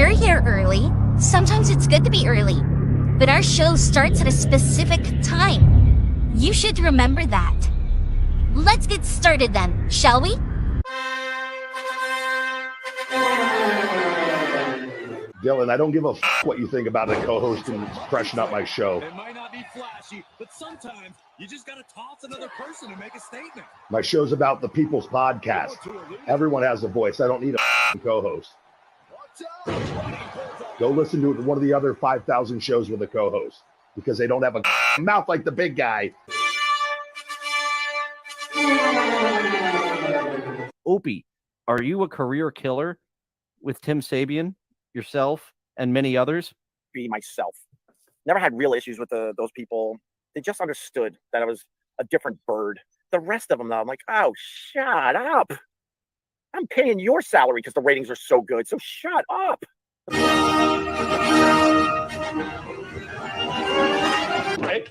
you're here early, sometimes it's good to be early. But our show starts at a specific time. You should remember that. Let's get started then, shall we? Dillon, I don't give a what you think about a co-host and freshen up my show. It might not be flashy, but sometimes you just gotta toss another person and make a statement. My show's about the people's podcast. Everyone has a voice. I don't need a co-host. Go listen to one of the other 5,000 shows with a co-host because they don't have a mouth like the big guy. Opie, are you a career killer with Tim Sabian, yourself, and many others? Be myself. Never had real issues with those people. They just understood that I was a different bird. The rest of them, though, I'm like, oh, shut up. I'm paying your salary because the ratings are so good, so shut up. Hey,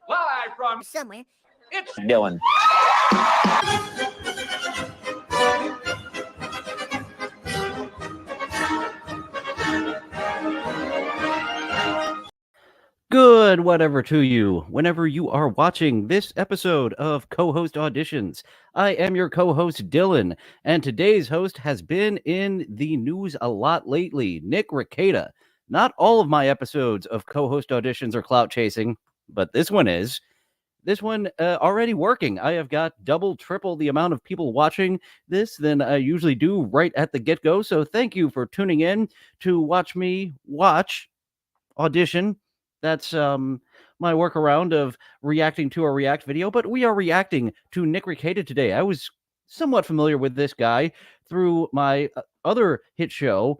Live from Somewhere. it's Dillon. Good whatever to you, whenever you are watching this episode of Co-Host Auditions. I am your co-host, Dillon, and today's host has been in the news a lot lately, Nick Rekieta. Not all of my episodes of Co-Host Auditions are clout chasing, but this one is. This one already working. I have got double, triple the amount of people watching this than I usually do right at the get-go, so thank you for tuning in to watch me watch Audition. That's my workaround of reacting to a React video, but we are reacting to Nick Rekieta today. I was somewhat familiar with this guy through my other hit show,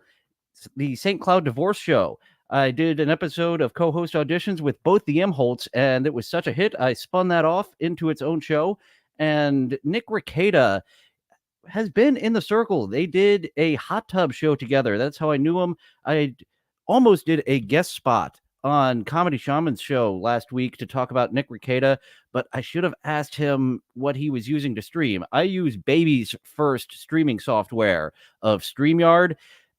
the St. Cloud Divorce Show. I did an episode of Co-Host Auditions with both the Imholtes, and it was such a hit, I spun that off into its own show, and Nick Rekieta has been in the circle. They did a hot tub show together. That's how I knew him. I almost did a guest spot on Comedy Shaman's show last week to talk about Nick Rekieta, but I should have asked him what he was using to stream. I use baby's first streaming software of StreamYard,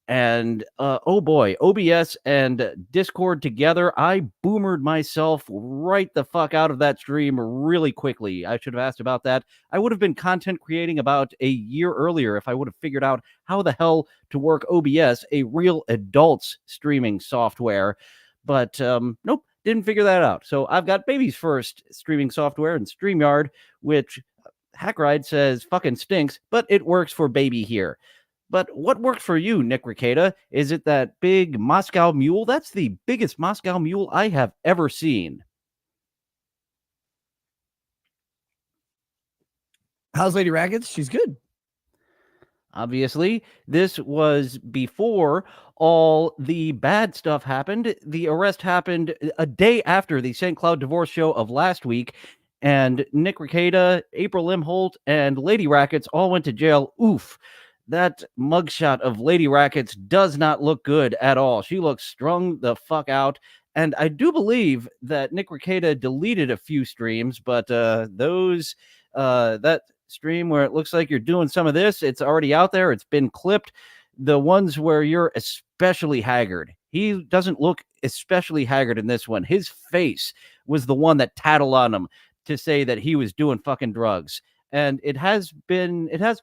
and oh boy, OBS and Discord together, I boomered myself right the fuck out of that stream really quickly. I should have asked about that. I would have been content creating about a year earlier if I would have figured out how the hell to work OBS, a real adults streaming software. But nope, didn't figure that out. So I've got baby's first streaming software in StreamYard, which Hackride says fucking stinks, but it works for baby here. But what works for you, Nick Rekieta? Is it that big Moscow mule? That's the biggest Moscow mule I have ever seen. How's Lady Rackets? She's good. Obviously, this was before all the bad stuff happened. The arrest happened a day after the St. Cloud Divorce Show of last week, and Nick Rekieta, April Imholte, and Lady Rackets all went to jail. Oof. That mugshot of Lady Rackets does not look good at all. She looks strung the fuck out. And I do believe that Nick Rekieta deleted a few streams, but that stream where it looks like you're doing some of this, it's already out there. It's been clipped. The ones where you're especially haggard. He doesn't look especially haggard in this one. His face was the one that tattled on him to say that he was doing fucking drugs. And it has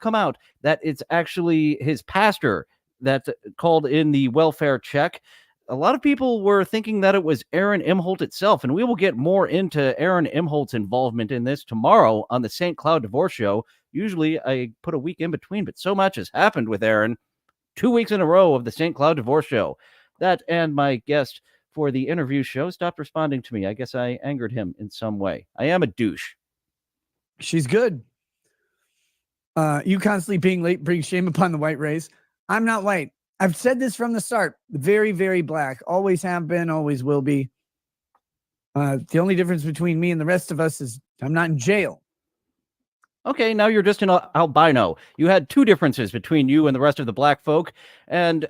come out that it's actually his pastor that called in the welfare check. A lot of people were thinking that it was Aaron Imholte itself, and we will get more into Aaron Imholte's involvement in this tomorrow on the St. Cloud Divorce Show. Usually I put a week in between, but so much has happened with Aaron. 2 weeks in a row of the St. Cloud Divorce Show. That and my guest for the interview show stopped responding to me. I guess I angered him in some way. I am a douche. She's good. You constantly being late brings shame upon the white race. I'm not white. I've said this from the start. Very, very black. Always have been, always will be. The only difference between me and the rest of us is I'm not in jail. Okay, now you're just an albino. You had two differences between you and the rest of the black folk, and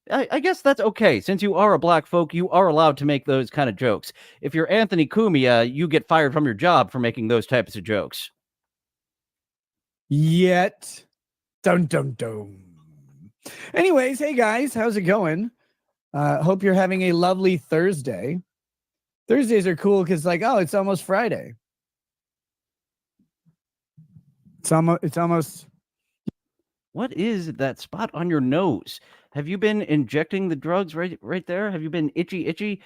I guess that's okay. Since you are a black folk, you are allowed to make those kind of jokes. If you're Anthony Cumia, you get fired from your job for making those types of jokes. yet. Dun, dun, dun. Anyways, hey guys, how's it going? Hope you're having a lovely Thursday. Thursdays are cool because, like, oh, it's almost Friday. It's almost. What is that spot on your nose? Have you been injecting the drugs right there? Have you been itchy?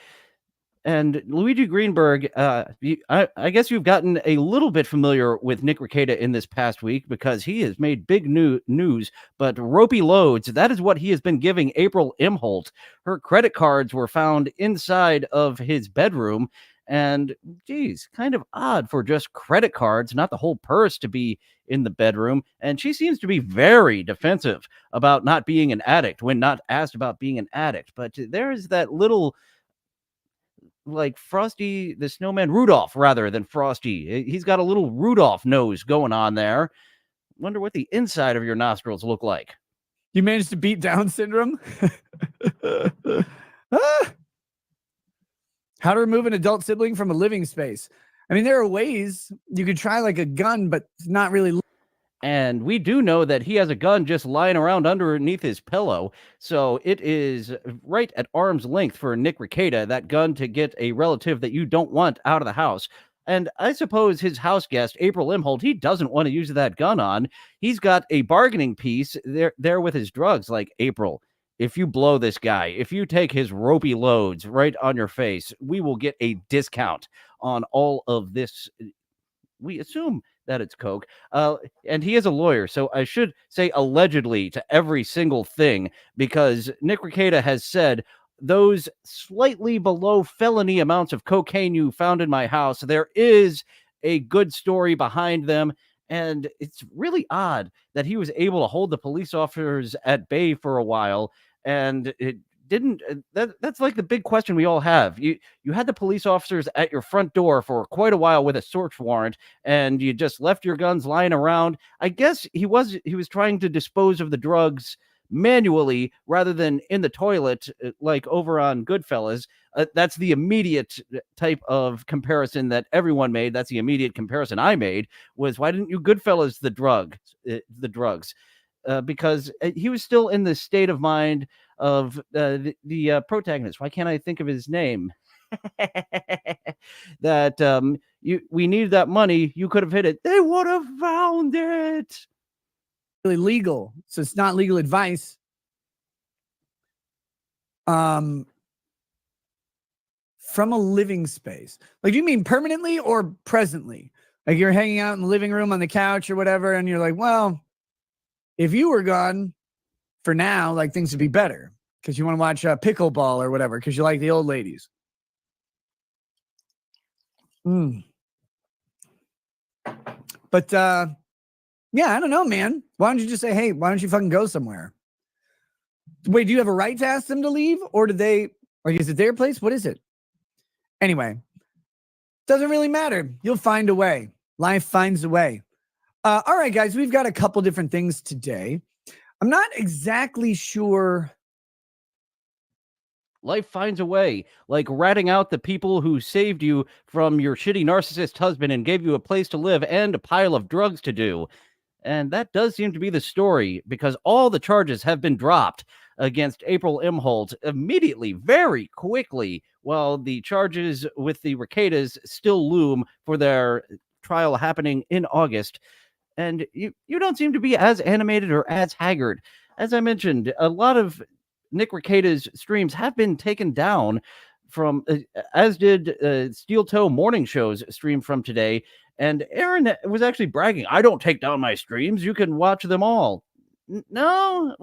And Luigi Greenberg, I guess you've gotten a little bit familiar with Nick Rekieta in this past week because he has made big news, but ropey loads, that is what he has been giving April Imholte. Her credit cards were found inside of his bedroom, and geez, kind of odd for just credit cards, not the whole purse, to be in the bedroom. And she seems to be very defensive about not being an addict when not asked about being an addict. But there's that little, like, Frosty the Snowman, Rudolph rather than Frosty. He's got a little Rudolph nose going on there. Wonder what the inside of your nostrils look like. You managed to beat Down syndrome? Ah! How to remove an adult sibling from a living space. I mean, there are ways you could try, like a gun, but it's not really. And we do know that he has a gun just lying around underneath his pillow. So it is right at arm's length for Nick Rekieta, that gun, to get a relative that you don't want out of the house. And I suppose his house guest, April Imholte, he doesn't want to use that gun on. He's got a bargaining piece there with his drugs. Like, April, if you blow this guy, if you take his ropey loads right on your face, we will get a discount on all of this. We assume that it's coke. And he is a lawyer, so I should say allegedly to every single thing, because Nick Rekieta has said, those slightly below felony amounts of cocaine you found in my house, there is a good story behind them. And it's really odd that he was able to hold the police officers at bay for a while, and it didn't. That's like the big question we all have. You had the police officers at your front door for quite a while with a search warrant, and you just left your guns lying around. I guess he was trying to dispose of the drugs manually rather than in the toilet, like over on Goodfellas. That's the immediate type of comparison that everyone made. That's the immediate comparison I made, was, why didn't you Goodfellas the drugs? Because he was still in the state of mind of the protagonist. Why can't I think of his name? That we needed that money. You could have hit it. They would have found it. Really legal, so it's not legal advice. From a living space, like, do you mean permanently or presently? Like, you're hanging out in the living room on the couch or whatever, and you're like, well, if you were gone for now, like, things would be better because you want to watch pickleball or whatever because you like the old ladies. But yeah, I don't know, man. Why don't you just say, hey, why don't you fucking go somewhere? Wait, do you have a right to ask them to leave? Or do they, like, is it their place? What is it? Anyway, doesn't really matter. You'll find a way. Life finds a way. All right, guys, we've got a couple different things today. I'm not exactly sure. Life finds a way, like ratting out the people who saved you from your shitty narcissist husband and gave you a place to live and a pile of drugs to do. And that does seem to be the story, because all the charges have been dropped against April Imholte immediately, very quickly, while the charges with the Rekietas still loom for their trial happening in August. And you don't seem to be as animated or as haggard. As I mentioned, a lot of Nick Rekieta's streams have been taken down from, as did Steel Toe Morning Show's stream from today. And Aaron was actually bragging, I don't take down my streams. You can watch them all. No,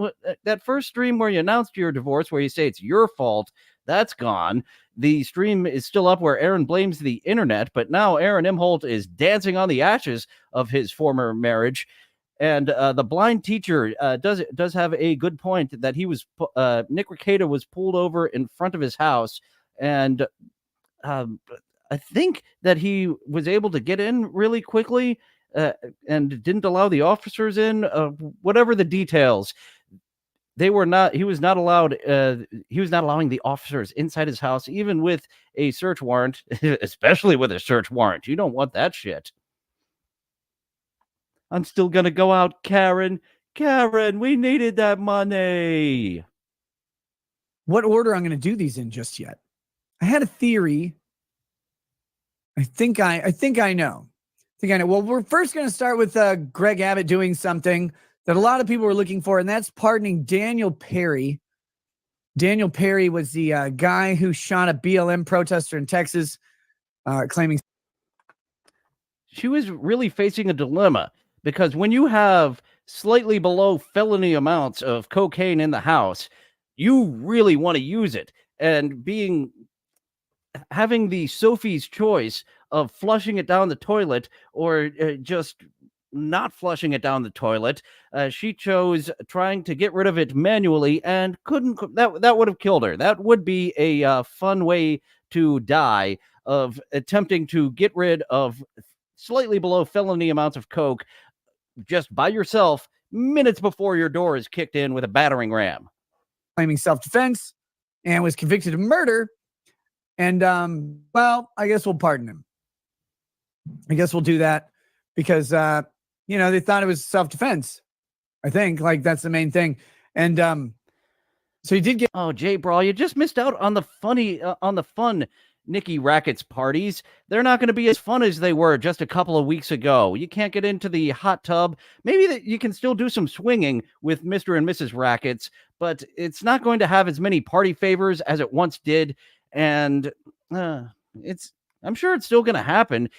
that first stream where you announced your divorce, where you say it's your fault, that's gone. The stream is still up where Aaron blames the internet, but now Aaron Imholte is dancing on the ashes of his former marriage. And the blind teacher does have a good point that he was Nick Rekieta was pulled over in front of his house, and I think that he was able to get in really quickly and didn't allow the officers in. Whatever the details, he was not allowed. He was not allowing the officers inside his house, even with a search warrant, especially with a search warrant. You don't want that shit. I'm still gonna go out, Karen. Karen, we needed that money. What order I'm going to do these in just yet? I had a theory. I think I know. Well, we're first going to start with Greg Abbott doing something that a lot of people were looking for, and that's pardoning Daniel Perry. Daniel Perry was the guy who shot a BLM protester in Texas, claiming she was really facing a dilemma, because when you have slightly below felony amounts of cocaine in the house, you really want to use it. And having the Sophie's choice of flushing it down the toilet or just not flushing it down the toilet, she chose trying to get rid of it manually and couldn't. That would have killed her. That would be a fun way to die, of attempting to get rid of slightly below felony amounts of coke just by yourself minutes before your door is kicked in with a battering ram. Claiming self-defense and was convicted of murder. And, well, I guess we'll pardon him. I guess we'll do that because, they thought it was self-defense. I think, like, that's the main thing. And so he did get... Oh, Jay Brawl, you just missed out on the fun Nikki Rackets parties. They're not going to be as fun as they were just a couple of weeks ago. You can't get into the hot tub. Maybe that you can still do some swinging with Mr. and Mrs. Rackets, but it's not going to have as many party favors as it once did. And I'm sure it's still going to happen,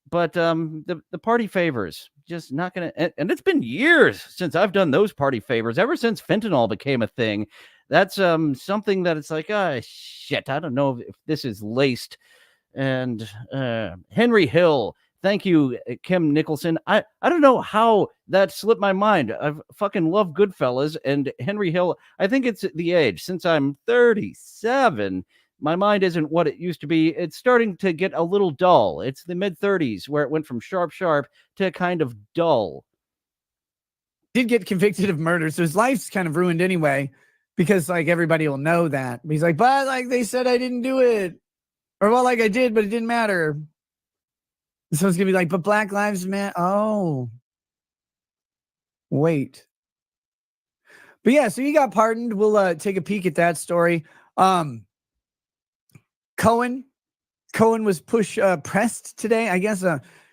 but the party favors just not going to. And it's been years since I've done those party favors, ever since fentanyl became a thing. That's something that it's like, shit, I don't know if this is laced. And Henry Hill, thank you, Kim Nicholson. I don't know how that slipped my mind. I fucking love Goodfellas, and Henry Hill, I think it's the age. Since I'm 37, my mind isn't what it used to be. It's starting to get a little dull. It's the mid-30s where it went from sharp to kind of dull. Did get convicted of murder, so his life's kind of ruined anyway. Because, like, everybody will know that. He's like, but, like, they said I didn't do it. Or, well, like, I did, but it didn't matter. So it's going to be like, but Black Lives Matter. Oh. Wait. But, yeah, so he got pardoned. We'll take a peek at that story. Cohen was pressed today. I guess,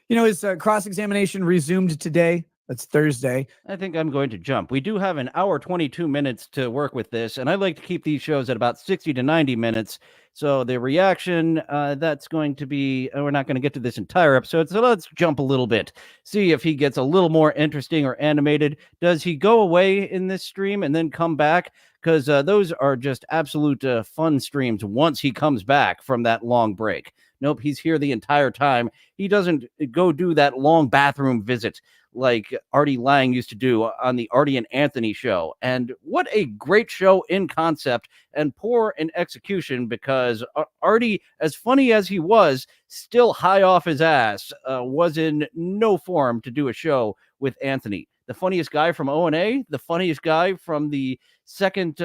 his cross-examination resumed today. That's Thursday. I think I'm going to jump. We do have an hour, 22 minutes to work with this, and I like to keep these shows at about 60 to 90 minutes. So the reaction, that's going to be, we're not going to get to this entire episode, so let's jump a little bit. See if he gets a little more interesting or animated. Does he go away in this stream and then come back? Because those are just absolute fun streams once he comes back from that long break. Nope, he's here the entire time. He doesn't go do that long bathroom visit like Artie Lang used to do on the Artie and Anthony show. And what a great show in concept and poor in execution, because Artie, as funny as he was, still high off his ass, was in no form to do a show with Anthony. The funniest guy from O&A, the funniest guy from the second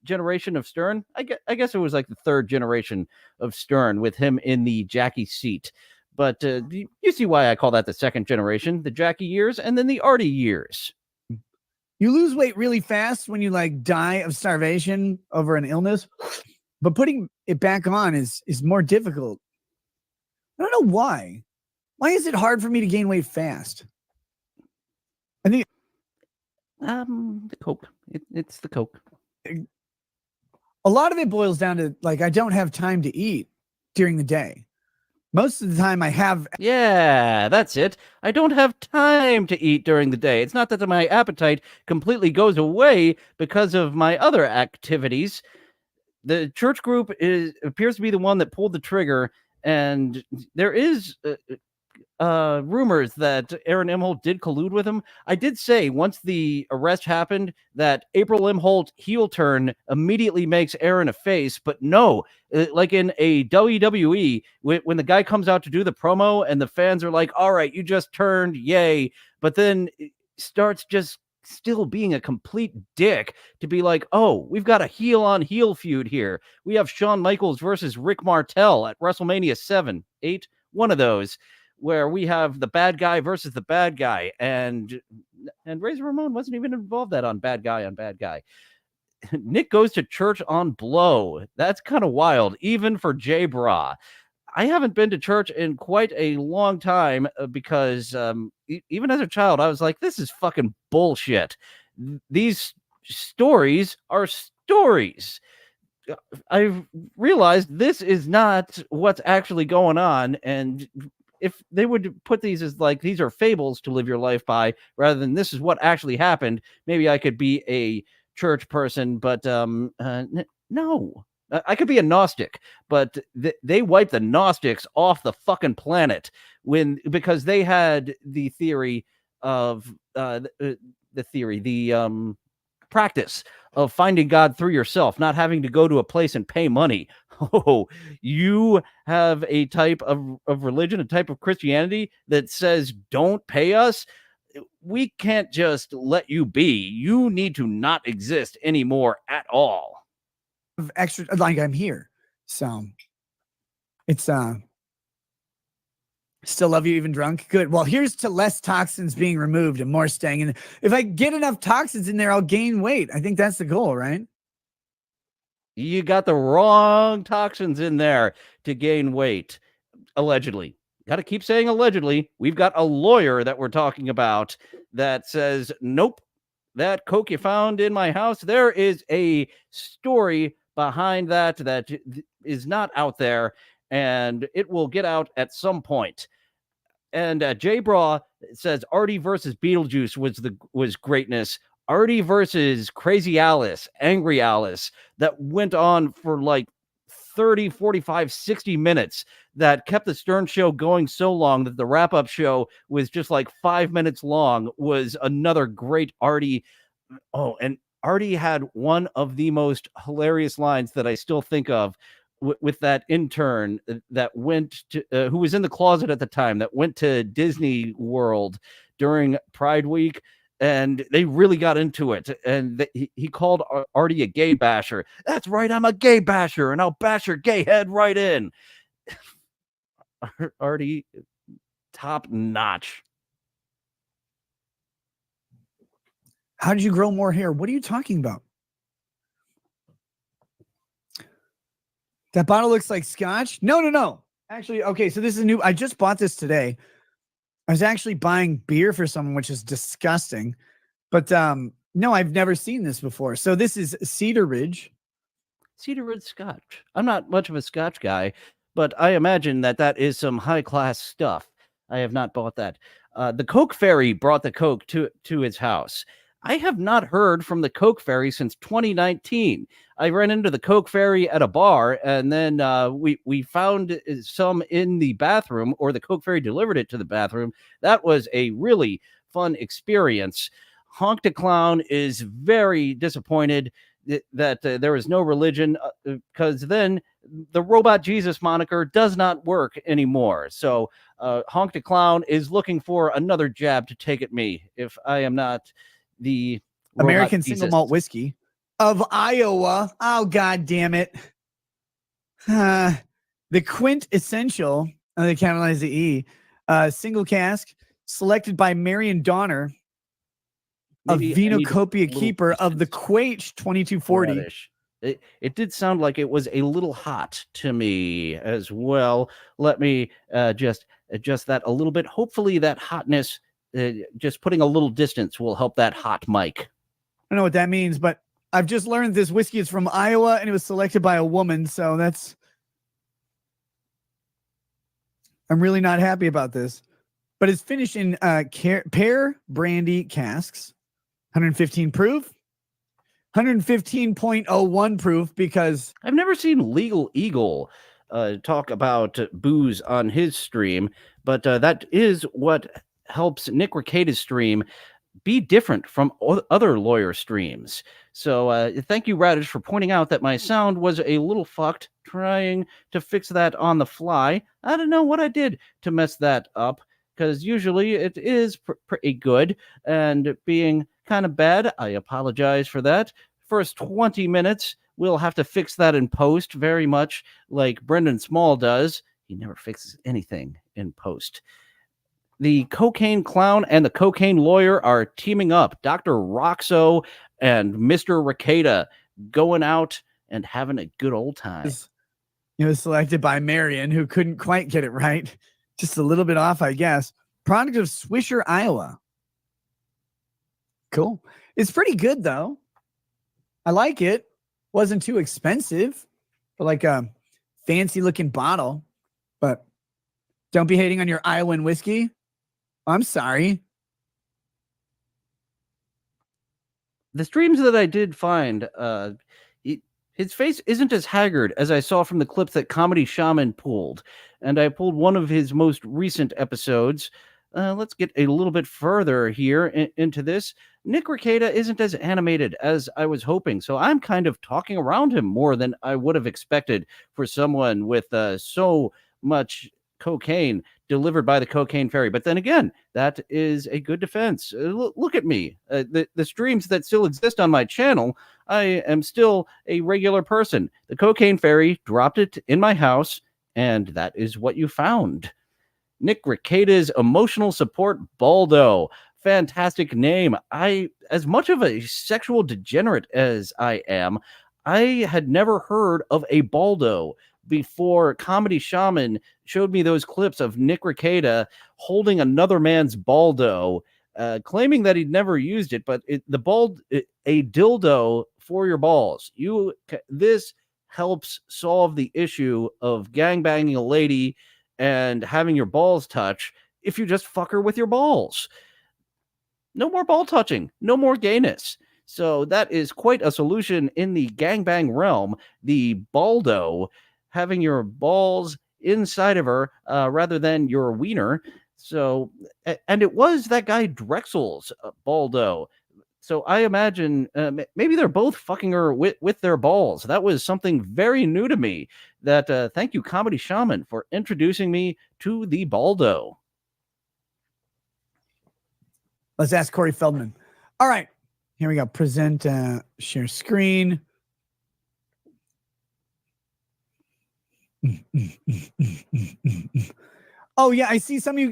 generation of Stern. I guess it was like the third generation of Stern with him in the Jackie seat. But you see why I call that the second generation, the Jackie years and then the Artie years. You lose weight really fast when you like die of starvation over an illness, but putting it back on is more difficult. I don't know why. Why is it hard for me to gain weight fast? I think the Coke. It's the Coke. A lot of it boils down to like I don't have time to eat during the day. Most of the time I have... Yeah, that's it. I don't have time to eat during the day. It's not that my appetite completely goes away because of my other activities. The church group appears to be the one that pulled the trigger, and there is... rumors that April Imholte did collude with him. I did say once the arrest happened that April Imholte heel turn immediately makes Aaron a face, but no, like in a WWE, when the guy comes out to do the promo and the fans are like, all right, you just turned, yay, but then starts just still being a complete dick to be like, oh, we've got a heel on heel feud here. We have Shawn Michaels versus Rick Martel at WrestleMania 7, 8, one of those. where we have the bad guy versus the bad guy, and Razor Ramon wasn't even involved that on bad guy on bad guy. Nick goes to church on blow. That's kind of wild, even for J Bra. I haven't been to church in quite a long time because even as a child, I was like, this is fucking bullshit. These stories are stories. I've realized this is not what's actually going on. And if they would put these as like, these are fables to live your life by, rather than this is what actually happened, maybe I could be a church person. But no. I could be a Gnostic, but they wiped the Gnostics off the fucking planet because they had the theory of the practice of finding God through yourself, not having to go to a place and pay money. Oh, you have a type of religion, a type of Christianity that says, don't pay us. We can't just let you be. You need to not exist anymore at all. Extra, like I'm here. So it's still love you even drunk. Good. Well, here's to less toxins being removed and more staying in. If I get enough toxins in there, I'll gain weight. I think that's the goal, right? You got the wrong toxins in there to gain weight. Allegedly. Got to keep saying allegedly. We've got a lawyer that we're talking about that says, nope, that coke you found in my house, there is a story behind that is not out there, and it will get out at some point. And J Bra says Artie versus Beetlejuice was greatness. Artie versus Crazy Alice, Angry Alice, that went on for like 30, 45, 60 minutes, that kept the Stern Show going so long that the wrap-up show was just like 5 minutes long, was another great Artie. Oh, and Artie had one of the most hilarious lines that I still think of with that intern that went to, who was in the closet at the time, that went to Disney World during Pride Week, and they really got into it. And he called Artie a gay basher. That's right, I'm a gay basher, and I'll bash your gay head right in. Artie, top notch. How did you grow more hair? What are you talking about? That bottle looks like scotch. No. Actually, okay, so this is new. I just bought this today. I was actually buying beer for someone, which is disgusting. But no, I've never seen this before. So this is Cedar Ridge. Cedar Ridge Scotch. I'm not much of a Scotch guy, but I imagine that is some high-class stuff. I have not bought that. The Coke Fairy brought the Coke to his house. I have not heard from the Coke Fairy since 2019. I ran into the Coke Fairy at a bar, and then we found some in the bathroom, or the Coke Fairy delivered it to the bathroom. That was a really fun experience. Honk the Clown is very disappointed that there is no religion, because then the Robot Jesus moniker does not work anymore. So Honk the Clown is looking for another jab to take at me if I am not the American Jesus. Single Malt Whiskey of Iowa. Oh, God damn it. The Quint Essential, they capitalize the E, single cask, selected by Marion Donner, a Vinocopia keeper of the Quaich 2240. It did sound like it was a little hot to me as well. Let me just adjust that a little bit. Hopefully that hotness, just putting a little distance, will help that hot mic. I don't know what that means, but I've just learned this whiskey is from Iowa and it was selected by a woman. So I'm really not happy about this, but it's finished in pear brandy casks, 115 proof, 115.01 proof, because I've never seen Legal Eagle talk about booze on his stream, but that is what helps Nick Rekieta's stream be different from other lawyer streams. So thank you, Radish, for pointing out that my sound was a little fucked, trying to fix that on the fly. I don't know what I did to mess that up, because usually it is pretty good, and being kind of bad, I apologize for that. First 20 minutes, we'll have to fix that in post, very much like Brendan Small does. He never fixes anything in post. The cocaine clown and the cocaine lawyer are teaming up. Dr. Roxo and Mr. Rekieta going out and having a good old time. Selected by Marion, who couldn't quite get it right. Just a little bit off, I guess. Product of Swisher, Iowa. Cool. It's pretty good, though. I like it. Wasn't too expensive for like a fancy looking bottle, but don't be hating on your Iowan whiskey. I'm sorry. The streams that I did find, his face isn't as haggard as I saw from the clips that Comedy Shaman pulled. And I pulled one of his most recent episodes. Let's get a little bit further here into this. Nick Rekieta isn't as animated as I was hoping, so I'm kind of talking around him more than I would have expected for someone with so much cocaine delivered by the cocaine fairy. But then again, that is a good defense. Look at me. The streams that still exist on my channel, I am still a regular person. The cocaine fairy dropped it in my house, and that is what you found. Nick Rekieta's emotional support Baldo. Fantastic name. As much of a sexual degenerate as I am, I had never heard of a Baldo before Comedy Shaman showed me those clips of Nick Rekieta holding another man's Baldo, claiming that he'd never used it, but a dildo for your balls. This helps solve the issue of gangbanging a lady and having your balls touch if you just fuck her with your balls. No more ball touching, no more gayness. So that is quite a solution in the gangbang realm. The Baldo, having your balls inside of her rather than your wiener. So, and it was that guy Drexel's Baldo. So I imagine maybe they're both fucking her with their balls. That was something very new to me. That thank you, Comedy Shaman, for introducing me to the Baldo. Let's ask Corey Feldman. All right, here we go. Present, share screen. Oh yeah, I see some of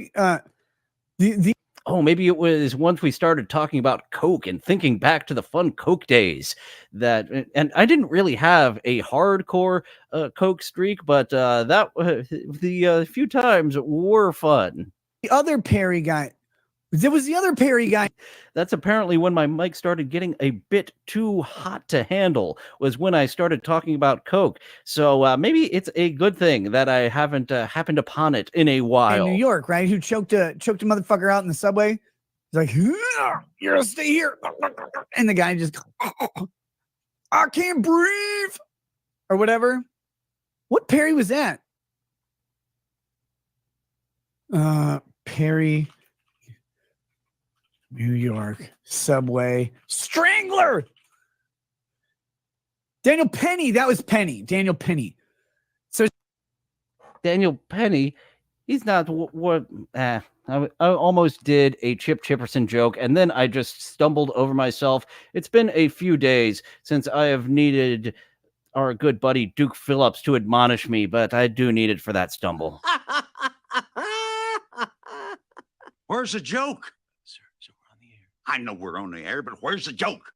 you. Oh, maybe it was once we started talking about Coke and thinking back to the fun Coke days and I didn't really have a hardcore Coke streak, but the few times were fun. The other Perry guy. There was the other Perry guy. That's apparently when my mic started getting a bit too hot to handle, was when I started talking about Coke. So maybe it's a good thing that I haven't happened upon it in a while. In New York, right? Who choked a motherfucker out in the subway. He's like, you're gonna stay here. And the guy just, I can't breathe. Or whatever. What Perry was that? Perry... New York subway strangler. Daniel Penny. That was Penny. Daniel Penny. So Daniel Penny, he's not what. I almost did a Chip Chipperson joke, and then I just stumbled over myself. It's been a few days since I have needed our good buddy Duke Phillips to admonish me, but I do need it for that stumble. Where's the joke? I know we're on the air, but where's the joke?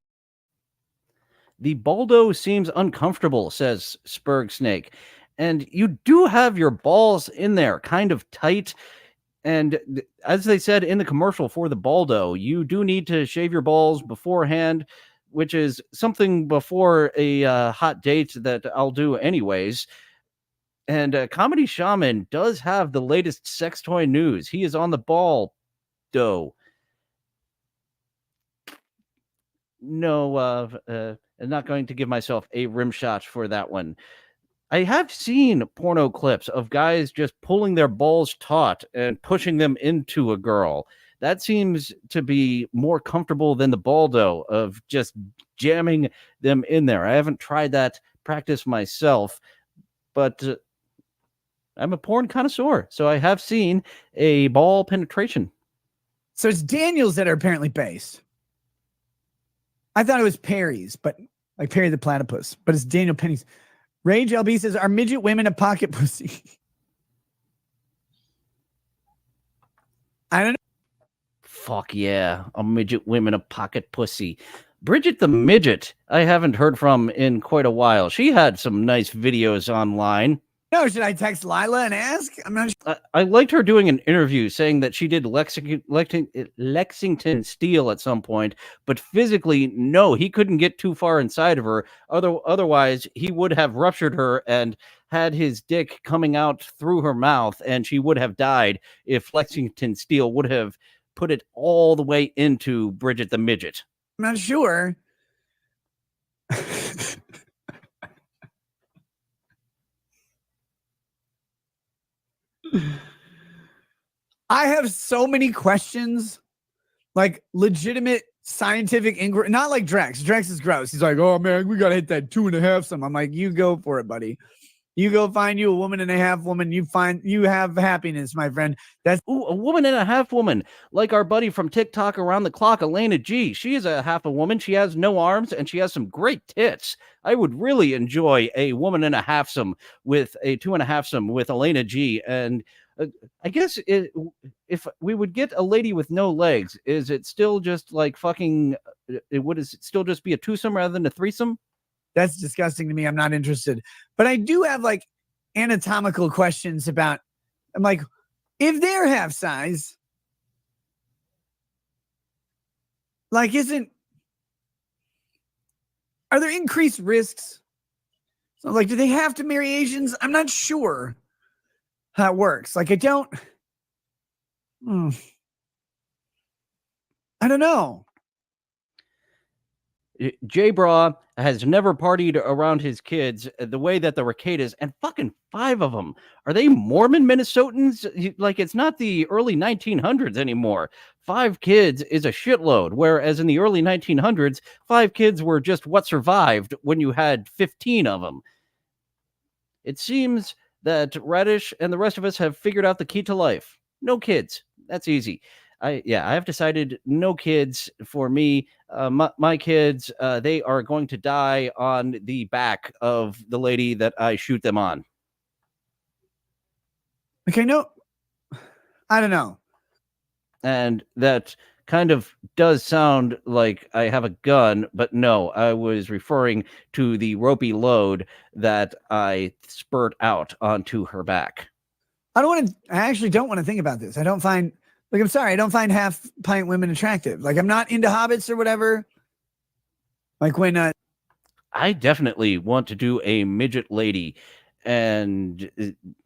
The Baldo seems uncomfortable, says Spurg Snake. And you do have your balls in there, kind of tight. And as they said in the commercial for the Baldo, you do need to shave your balls beforehand, which is something before a hot date that I'll do anyways. And Comedy Shaman does have the latest sex toy news. He is on the Baldo. No, I'm not going to give myself a rim shot for that one. I have seen porno clips of guys just pulling their balls taut and pushing them into a girl. That seems to be more comfortable than the Baldo of just jamming them in there. I haven't tried that practice myself, but I'm a porn connoisseur, so I have seen a ball penetration. So it's Daniels that are apparently based. I thought it was Perry's, but like Perry the Platypus, but it's Daniel Penny's. Rage LB says, are midget women a pocket pussy? I don't know. Fuck yeah, a midget women a pocket pussy. Bridget the midget, I haven't heard from in quite a while. She had some nice videos online. No, should I text Lila and ask? I'm not sure. I liked her doing an interview saying that she did Lexington Steel at some point, but physically, no, he couldn't get too far inside of her. Otherwise, he would have ruptured her and had his dick coming out through her mouth, and she would have died if Lexington Steel would have put it all the way into Bridget the midget. I'm not sure. I have so many questions, like legitimate scientific inquiry, not like Drex. Drex is gross. He's like, oh man, we gotta hit that 2.5 some. I'm like, you go for it, buddy. You go find you a 1.5 woman. You have happiness, my friend. That's a 1.5 woman, like our buddy from TikTok around the clock, Elena G. She is a half a woman. She has no arms and she has some great tits. I would really enjoy a 1.5 some with a 2.5 some with Elena G. And I guess if we would get a lady with no legs, is it still just like fucking? Would it still just be a twosome rather than a threesome? That's disgusting to me. I'm not interested. But I do have like anatomical questions about, I'm like, if they're half size, like, are there increased risks? So like, do they have to marry Asians? I'm not sure how it works. Like, I don't know. J-Bra has never partied around his kids the way that the Rekietas, and fucking 5 of them. Are they Mormon Minnesotans? Like, it's not the early 1900s anymore. 5 kids is a shitload, whereas in the early 1900s, 5 kids were just what survived when you had 15 of them. It seems that Radish and the rest of us have figured out the key to life. No kids. That's easy. I have decided no kids for me. My kids, they are going to die on the back of the lady that I shoot them on. Okay, no, I don't know. And that kind of does sound like I have a gun, but no, I was referring to the ropey load that I spurt out onto her back. I actually don't want to think about this. I'm sorry, I don't find half pint women attractive. Like, I'm not into hobbits or whatever. Like when I definitely want to do a midget lady, and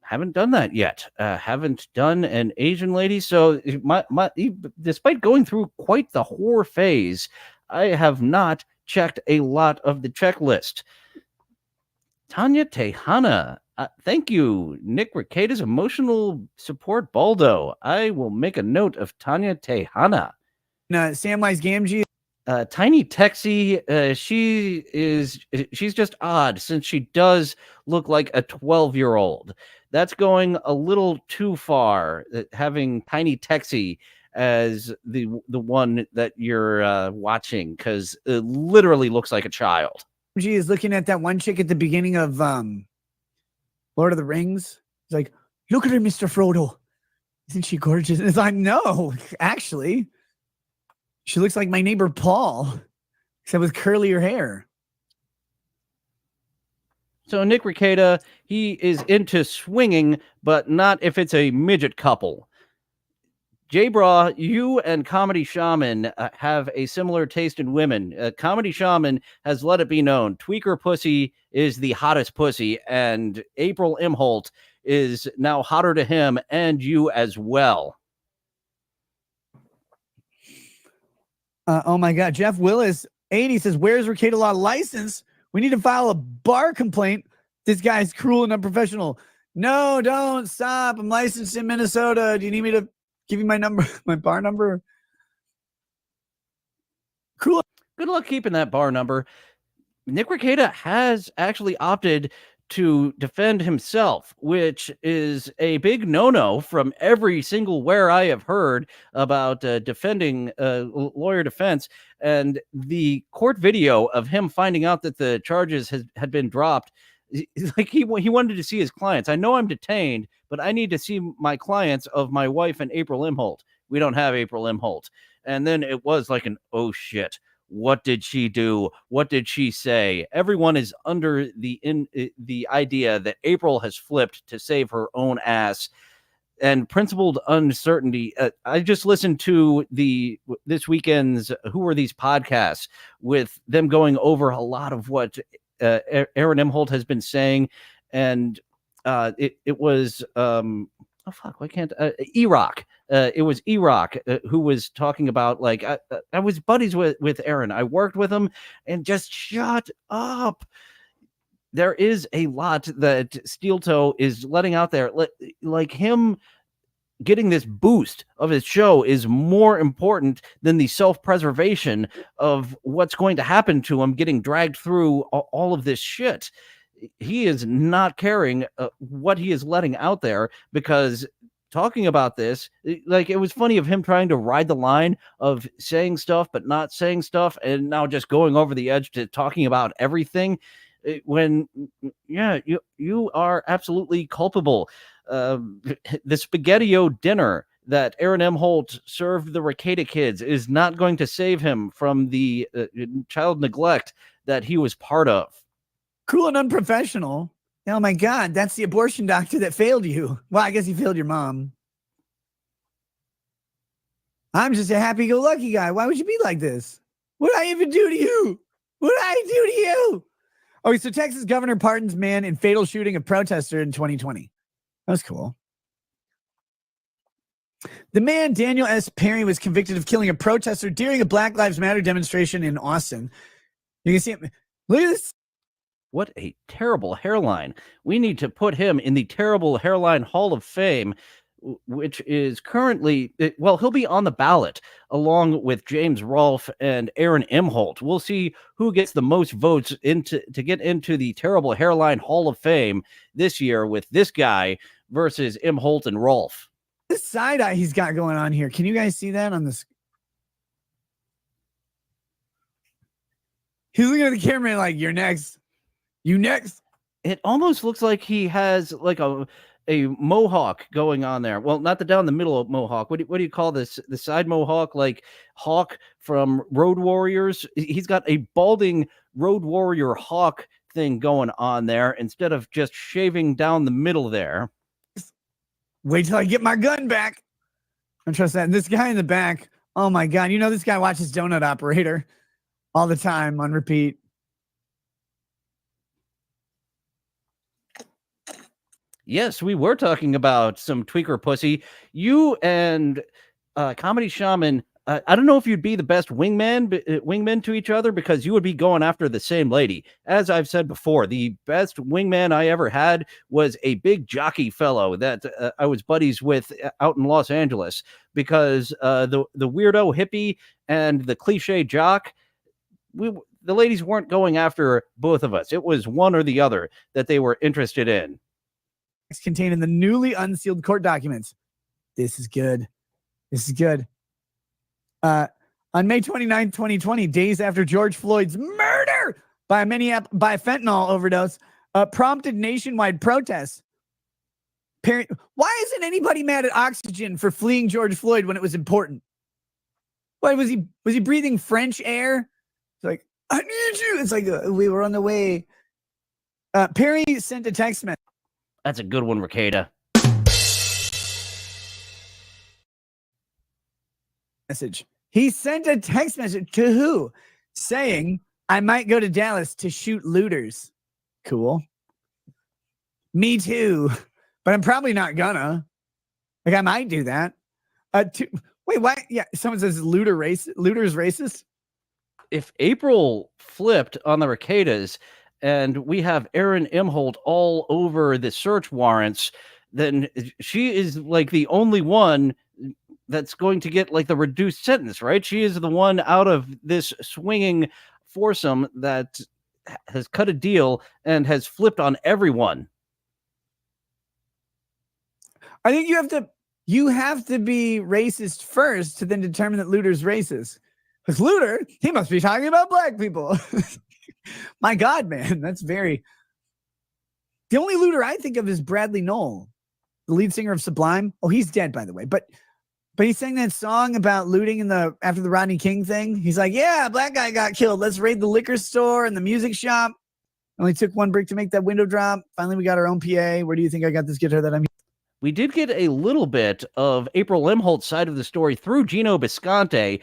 haven't done that yet. Haven't done an Asian lady. So despite going through quite the whore phase, I have not checked a lot of the checklist. Tanya Tejana. Thank you, Nick Rekieta's emotional support, Baldo. I will make a note of Tanya Tejana. Samwise Gamgee. Tiny Texie, she's just odd since she does look like a 12-year-old. That's going a little too far, having Tiny Texie as the one that you're watching, because it literally looks like a child. She is looking at that one chick at the beginning of Lord of the Rings. He's like, look at her, Mr. Frodo. Isn't she gorgeous? And it's like, no, actually. She looks like my neighbor Paul, except with curlier hair. So Nick Rekieta, he is into swinging, but not if it's a midget couple. J-Bra, you and Comedy Shaman have a similar taste in women. Comedy Shaman has let it be known Tweaker Pussy is the hottest pussy, and April Imholte is now hotter to him and you as well. Oh my God. Jeff Willis, 80 says, where's Rekieta Law license? We need to file a bar complaint. This guy's cruel and unprofessional. No, don't stop. I'm licensed in Minnesota. Do you need me to give you my number, my bar number? Cool. Good luck keeping that bar number. Nick Rekieta has actually opted to defend himself, which is a big no-no from every single where I have heard about defending lawyer defense. And the court video of him finding out that the charges had been dropped, like he wanted to see his clients. I know I'm detained, but I need to see my clients of my wife and April Imholte. We don't have April Imholte. And then it was like oh shit. What did she do? What did she say? Everyone is under the idea that April has flipped to save her own ass. And principled uncertainty. I just listened to this weekend's Who Are These podcasts with them going over a lot of what Aaron Imholte has been saying, and it was oh fuck, why can't E-Rock? It was E-Rock who was talking about, like, I was buddies with Aaron. I worked with him, and just shut up. There is a lot that Steel Toe is letting out there. Like him getting this boost of his show is more important than the self-preservation of what's going to happen to him getting dragged through all of this shit. He is not caring what he is letting out there, because talking about this, like, it was funny of him trying to ride the line of saying stuff but not saying stuff, and now just going over the edge to talking about everything, when you are absolutely culpable. The SpaghettiO dinner that Aaron Imholte served the Rekieta kids is not going to save him from the child neglect that he was part of. Cruel and unprofessional. Oh my God, that's the abortion doctor that failed you. Well, I guess he failed your mom. I'm just a happy-go-lucky guy. Why would you be like this? What did I even do to you? What did I do to you? Okay, so Texas governor pardons man in fatal shooting of protester in 2020. That was cool. The man, Daniel S. Perry, was convicted of killing a protester during a Black Lives Matter demonstration in Austin. You can see him. Look at this. What a terrible hairline. We need to put him in the Terrible Hairline Hall of Fame, which is currently, well, he'll be on the ballot along with James Rolfe and Aaron Imholte. We'll see who gets the most votes to get into the Terrible Hairline Hall of Fame this year, with this guy versus Imholte and Rolfe. This side eye he's got going on here. Can you guys see that on this? He's looking at the camera like, you're next. You next. It almost looks like he has like a mohawk going on there. Well, not the down the middle of mohawk. What do you call this? The side mohawk, like Hawk from Road Warriors. He's got a balding Road Warrior Hawk thing going on there instead of just shaving down the middle there. Wait till I get my gun back. I don't trust that. And this guy in the back. Oh my God. You know, this guy watches Donut Operator all the time on repeat. Yes, we were talking about some tweaker pussy. You and Comedy Shaman, I don't know if you'd be the best wingmen to each other, because you would be going after the same lady. As I've said before, the best wingman I ever had was a big jockey fellow that I was buddies with out in Los Angeles, because the weirdo hippie and the cliche jock, the ladies weren't going after both of us. It was one or the other that they were interested in. Contained in the newly unsealed court documents. This is good. This is good. On May 29, 2020, days after George Floyd's murder by by fentanyl overdose, prompted nationwide protests. Why isn't anybody mad at Oxygen for fleeing George Floyd when it was important? Why was he breathing French air? It's like, I need you. It's like, we were on the way. Perry sent a text message. That's a good one, Rekieta. He sent a text message to who? Saying, I might go to Dallas to shoot looters. Cool. Me too. But I'm probably not gonna. Like, I might do that. Wait, why? Yeah, someone says looters racist. If April flipped on the Rekietas, and we have Aaron Imholte all over the search warrants, then she is like the only one that's going to get like the reduced sentence, right? She is the one out of this swinging foursome that has cut a deal and has flipped on everyone. I think you have to be racist first to then determine that Looter's racist. Because Looter, he must be talking about black people. My God, man, that's very... The only Looter I think of is Bradley Knoll, the lead singer of Sublime. Oh, he's dead, by the way. But But he sang that song about looting after the Rodney King thing. He's like, yeah, a black guy got killed. Let's raid the liquor store and the music shop. Only took one brick to make that window drop. Finally, we got our own PA. Where do you think I got this guitar that I'm? We did get a little bit of April Imholte's side of the story through Gino Bisconte,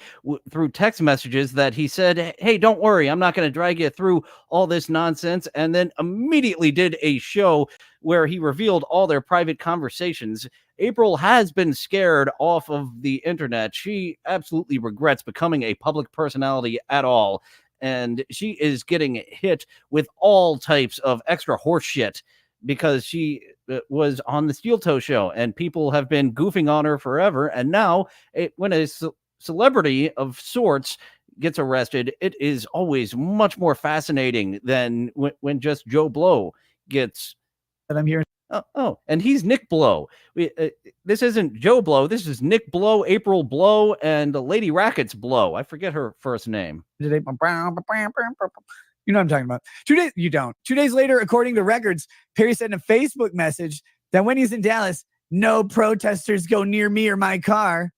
through text messages that he said, hey, don't worry, I'm not going to drag you through all this nonsense, and then immediately did a show where he revealed all their private conversations. April has been scared off of the internet. She absolutely regrets becoming a public personality at all, and she is getting hit with all types of extra horse shit because she was on the Steel Toe show and people have been goofing on her forever. And now when a celebrity of sorts gets arrested, it is always much more fascinating than when just Joe Blow gets. That I'm here. Oh, and he's Nick Blow. This isn't Joe Blow. This is Nick Blow, April Blow, and Lady Rackets Blow. I forget her first name. You know what I'm talking about. 2 days, you don't. 2 days later, according to records, Perry said in a Facebook message that when he's in Dallas, no protesters go near me or my car.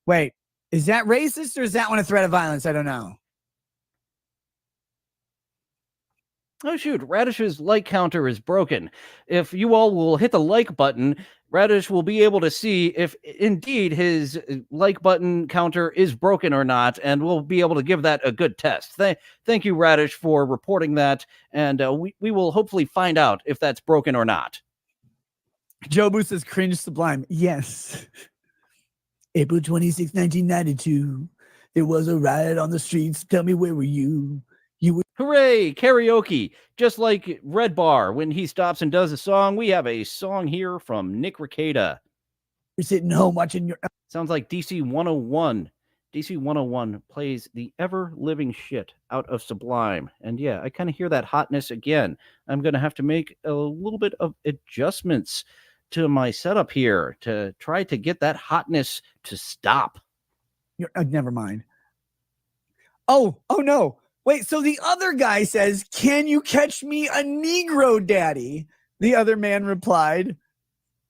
Wait, is that racist or is that one a threat of violence? I don't know. Oh, shoot. Radish's like counter is broken. If you all will hit the like button, Radish will be able to see if indeed his like button counter is broken or not, and we'll be able to give that a good test. Thank you, Radish, for reporting that, and we will hopefully find out if that's broken or not. Joe Boo says cringe sublime. Yes. April 26, 1992. There was a riot on the streets. Tell me, where were you? Hooray, karaoke. Just like Red Bar, when he stops and does a song, we have a song here from Nick Rekieta. You're sitting home watching your... Sounds like DC 101. DC 101 plays the ever-living shit out of Sublime. And yeah, I kind of hear that hotness again. I'm going to have to make a little bit of adjustments to my setup here to try to get that hotness to stop. Never mind. Oh no. Wait, so the other guy says, can you catch me a Negro daddy? The other man replied,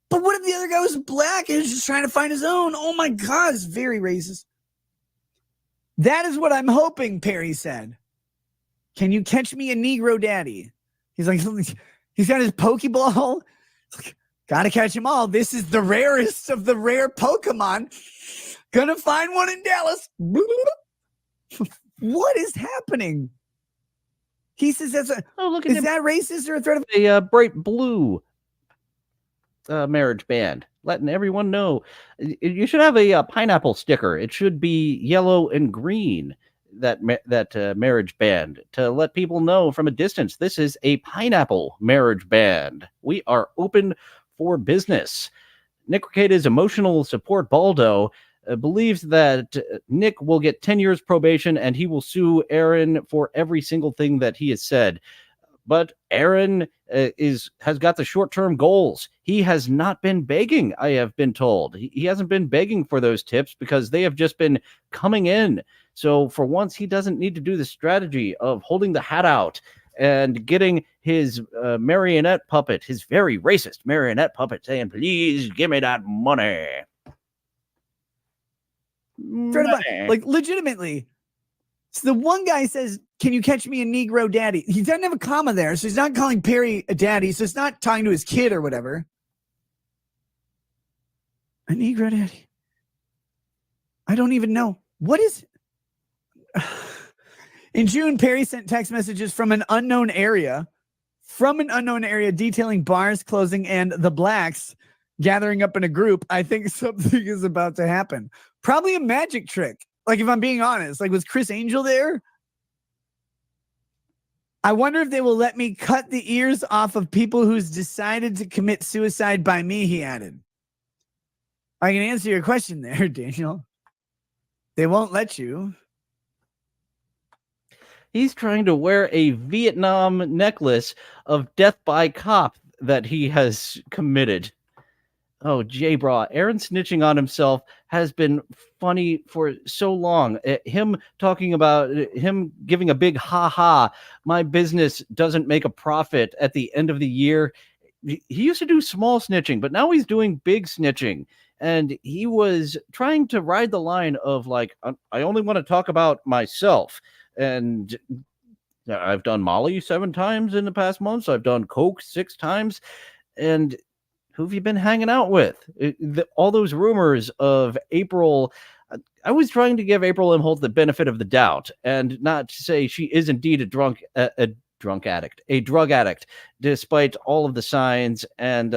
but what if the other guy was black and was just trying to find his own? Oh my God, it's very racist. That is what I'm hoping, Perry said. Can you catch me a Negro daddy? He's like, he's got his Pokeball. Like, gotta catch them all. This is the rarest of the rare Pokemon. Gonna find one in Dallas. What is happening? He says that's a... Oh, look at is that racist or a threat of... A bright blue marriage band, letting everyone know. You should have a pineapple sticker. It should be yellow and green, that marriage band, to let people know from a distance, this is a pineapple marriage band. We are open for business. Nick Rekieta's emotional support, Baldo, believes that Nick will get 10 years probation and he will sue Aaron for every single thing that he has said. But Aaron has got the short-term goals. He has not been begging, I have been told. He hasn't been begging for those tips because they have just been coming in. So for once, he doesn't need to do the strategy of holding the hat out and getting his marionette puppet, his very racist marionette puppet, saying, please give me that money. Like, legitimately. So the one guy says, can you catch me a Negro daddy? He doesn't have a comma there, so he's not calling Perry a daddy, so it's not talking to his kid or whatever. A Negro daddy. I don't even know. What is it? In June, Perry sent text messages from an unknown area detailing bars closing and the blacks gathering up in a group. I think something is about to happen. Probably a magic trick. Like, if I'm being honest, like, was Chris Angel there? I wonder if they will let me cut the ears off of people who's decided to commit suicide by me, he added. I can answer your question there, Daniel. They won't let you. He's trying to wear a Vietnam necklace of death by cop that he has committed. Oh, J-Bra, Aaron snitching on himself has been funny for so long. Him talking about him giving a big ha-ha, my business doesn't make a profit at the end of the year. He used to do small snitching, but now he's doing big snitching. and he was trying to ride the line of like, I only want to talk about myself. And I've done Molly 7 times in the past months. I've done Coke 6 times. And who have you been hanging out with? All those rumors of April. I was trying to give April Imholte the benefit of the doubt and not say she is indeed a drug addict, despite all of the signs. And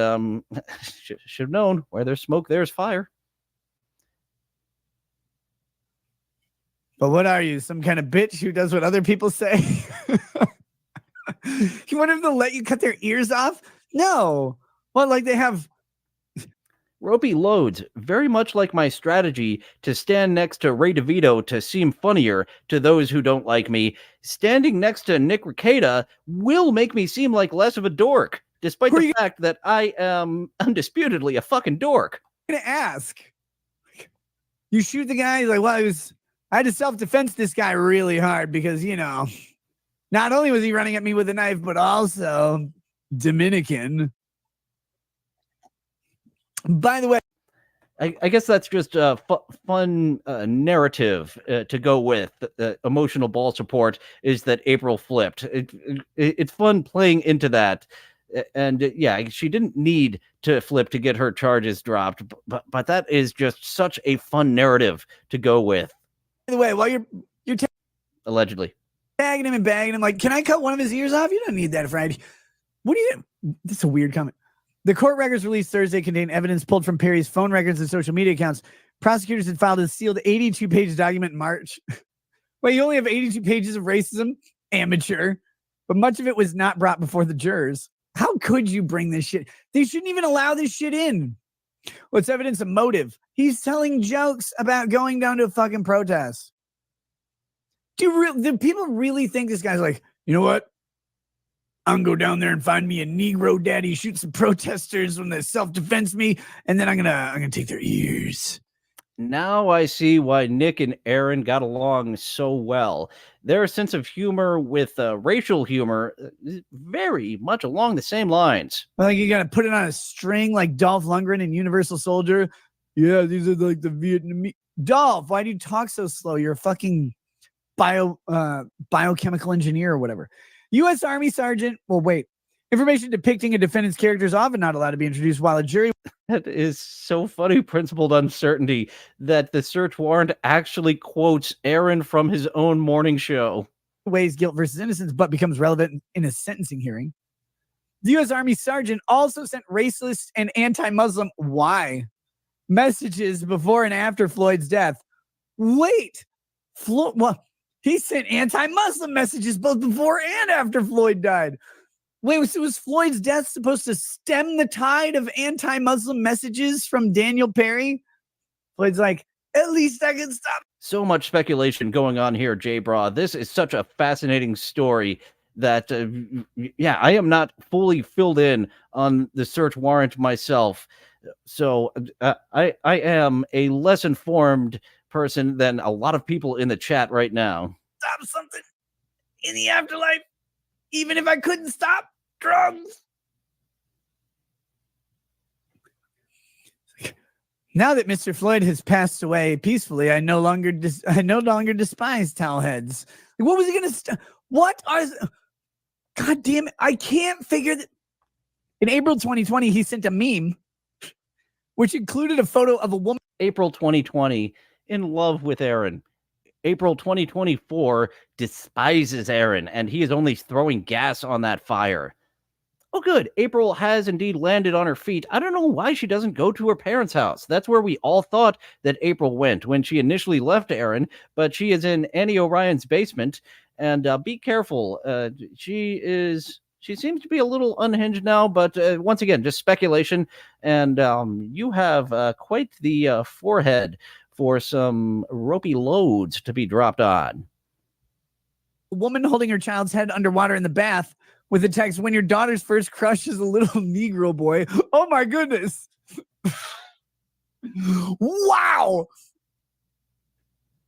should have known, where there's smoke, there's fire. But what are you, some kind of bitch who does what other people say? You want them to let you cut their ears off? No. Well, like they have ropey loads, very much like my strategy to stand next to Ray DeVito to seem funnier to those who don't like me. Standing next to Nick Rekieta will make me seem like less of a dork, despite the fact that I am undisputedly a fucking dork. I'm gonna ask. You shoot the guy, he's like, well, I had to self-defense this guy really hard because, you know, not only was he running at me with a knife, but also Dominican. By the way, I guess that's just a fun narrative to go with. Emotional ball support is that April flipped. It's fun playing into that. And yeah, she didn't need to flip to get her charges dropped. But that is just such a fun narrative to go with. By the way, while you're allegedly tagging him and bagging him, like, can I cut one of his ears off? You don't need that, Friday. What do you? This is a weird comment. The court records released Thursday contain evidence pulled from Perry's phone records and social media accounts. Prosecutors had filed a sealed 82-page document in March. Wait, you only have 82 pages of racism? Amateur. But much of it was not brought before the jurors. How could you bring this shit? They shouldn't even allow this shit in. What's evidence of motive? He's telling jokes about going down to a fucking protest. Do people really think this guy's like, you know what? I'm gonna go down there and find me a Negro daddy, shoot some protesters when they self-defense me, and then I'm gonna take their ears. Now I see why Nick and Aaron got along so well. Their sense of humor with racial humor is very much along the same lines. Like you gotta put it on a string like Dolph Lundgren in Universal Soldier. Yeah, these are like the Vietnamese. Dolph, why do you talk so slow? You're a fucking biochemical engineer or whatever. U.S. Army Sergeant. Well, wait. Information depicting a defendant's character is often not allowed to be introduced while a jury. That is so funny, principled uncertainty, that the search warrant actually quotes Aaron from his own morning show. Weighs guilt versus innocence, but becomes relevant in a sentencing hearing. The U.S. Army Sergeant also sent racist and anti-Muslim messages before and after Floyd's death. Wait, he sent anti-Muslim messages both before and after Floyd died. Wait, so was Floyd's death supposed to stem the tide of anti-Muslim messages from Daniel Perry? Floyd's like, at least I can stop. So much speculation going on here, J-Bra. This is such a fascinating story that, yeah, I am not fully filled in on the search warrant myself. So I am a less informed person than a lot of people in the chat right now. Stop something in the afterlife, even if I couldn't stop drugs. Now that Mr. Floyd has passed away peacefully, I no longer despise towel heads. Like, what was he gonna? God damn it! I can't figure that. In April 2020, he sent a meme, which included a photo of a woman. April 2020. In love with Aaron. April 2024 despises Aaron, and he is only throwing gas on that fire. Oh, good. April has indeed landed on her feet. I don't know why she doesn't go to her parents' house. That's where we all thought that April went when she initially left Aaron, but she is in Annie O'Ryan's basement, and be careful. She seems to be a little unhinged now, but once again, just speculation, and you have quite the forehead for some ropey loads to be dropped on. A woman holding her child's head underwater in the bath with the text, when your daughter's first crush is a little Negro boy. Oh my goodness. Wow.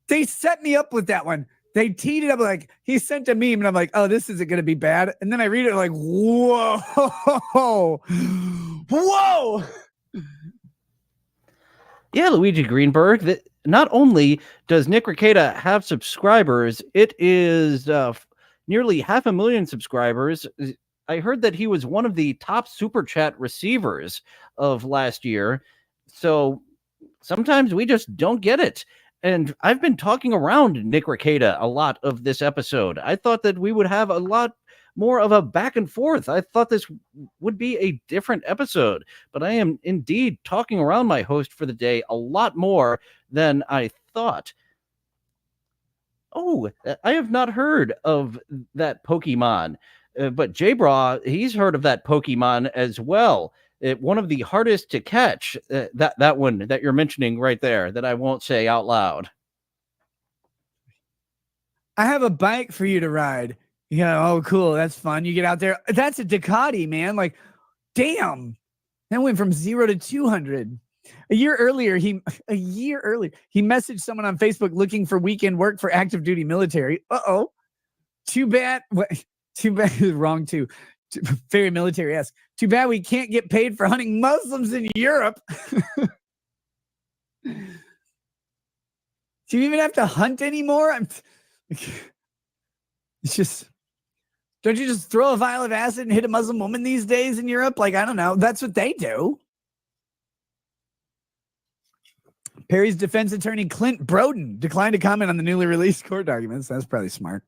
They set me up with that one. They teed it up like, he sent a meme and I'm like, oh, this isn't going to be bad. And then I read it like, whoa. Whoa. Yeah, Luigi Greenberg. That not only does Nick Rekieta have subscribers, it is nearly 500,000 subscribers. I heard that he was one of the top super chat receivers of last year. So sometimes we just don't get it. And I've been talking around Nick Rekieta a lot of this episode. I thought that we would have a lot more of a back and forth. I thought this would be a different episode, but I am indeed talking around my host for the day a lot more than I thought. Oh, I have not heard of that Pokemon, but J-Bra, he's heard of that Pokemon as well. One of the hardest to catch, that one that you're mentioning right there that I won't say out loud. I have a bike for you to ride. Yeah, oh, cool. That's fun. You get out there. That's a Ducati, man. Like, damn. That went from 0 to 200. A year earlier, he messaged someone on Facebook looking for weekend work for active duty military. Uh-oh. Too bad. Too bad. Wrong, too. Very military-esque. Too bad we can't get paid for hunting Muslims in Europe. Do you even have to hunt anymore? It's just... Don't you just throw a vial of acid and hit a Muslim woman these days in Europe? Like, I don't know. That's what they do. Perry's defense attorney, Clint Broden, declined to comment on the newly released court documents. That's probably smart.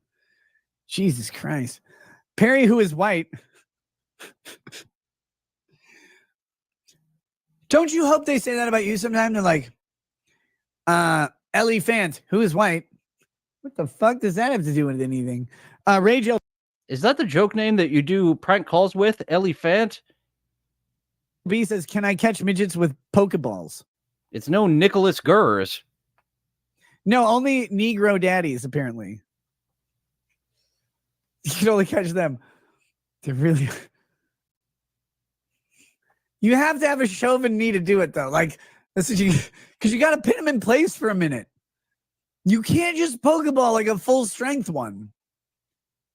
Jesus Christ. Perry, who is white. Don't you hope they say that about you sometime? They're like, Ellie Fant, who is white. What the fuck does that have to do with anything? Rachel. Is that the joke name that you do prank calls with, Ellie Fant? B says, can I catch midgets with Pokeballs? It's no Nicholas Gers. No, only Negro daddies, apparently. You can only catch them. They're really... You have to have a Chauvin knee to do it, though. Like, that's what you... Because you got to pin them in place for a minute. You can't just Pokeball like a full-strength one.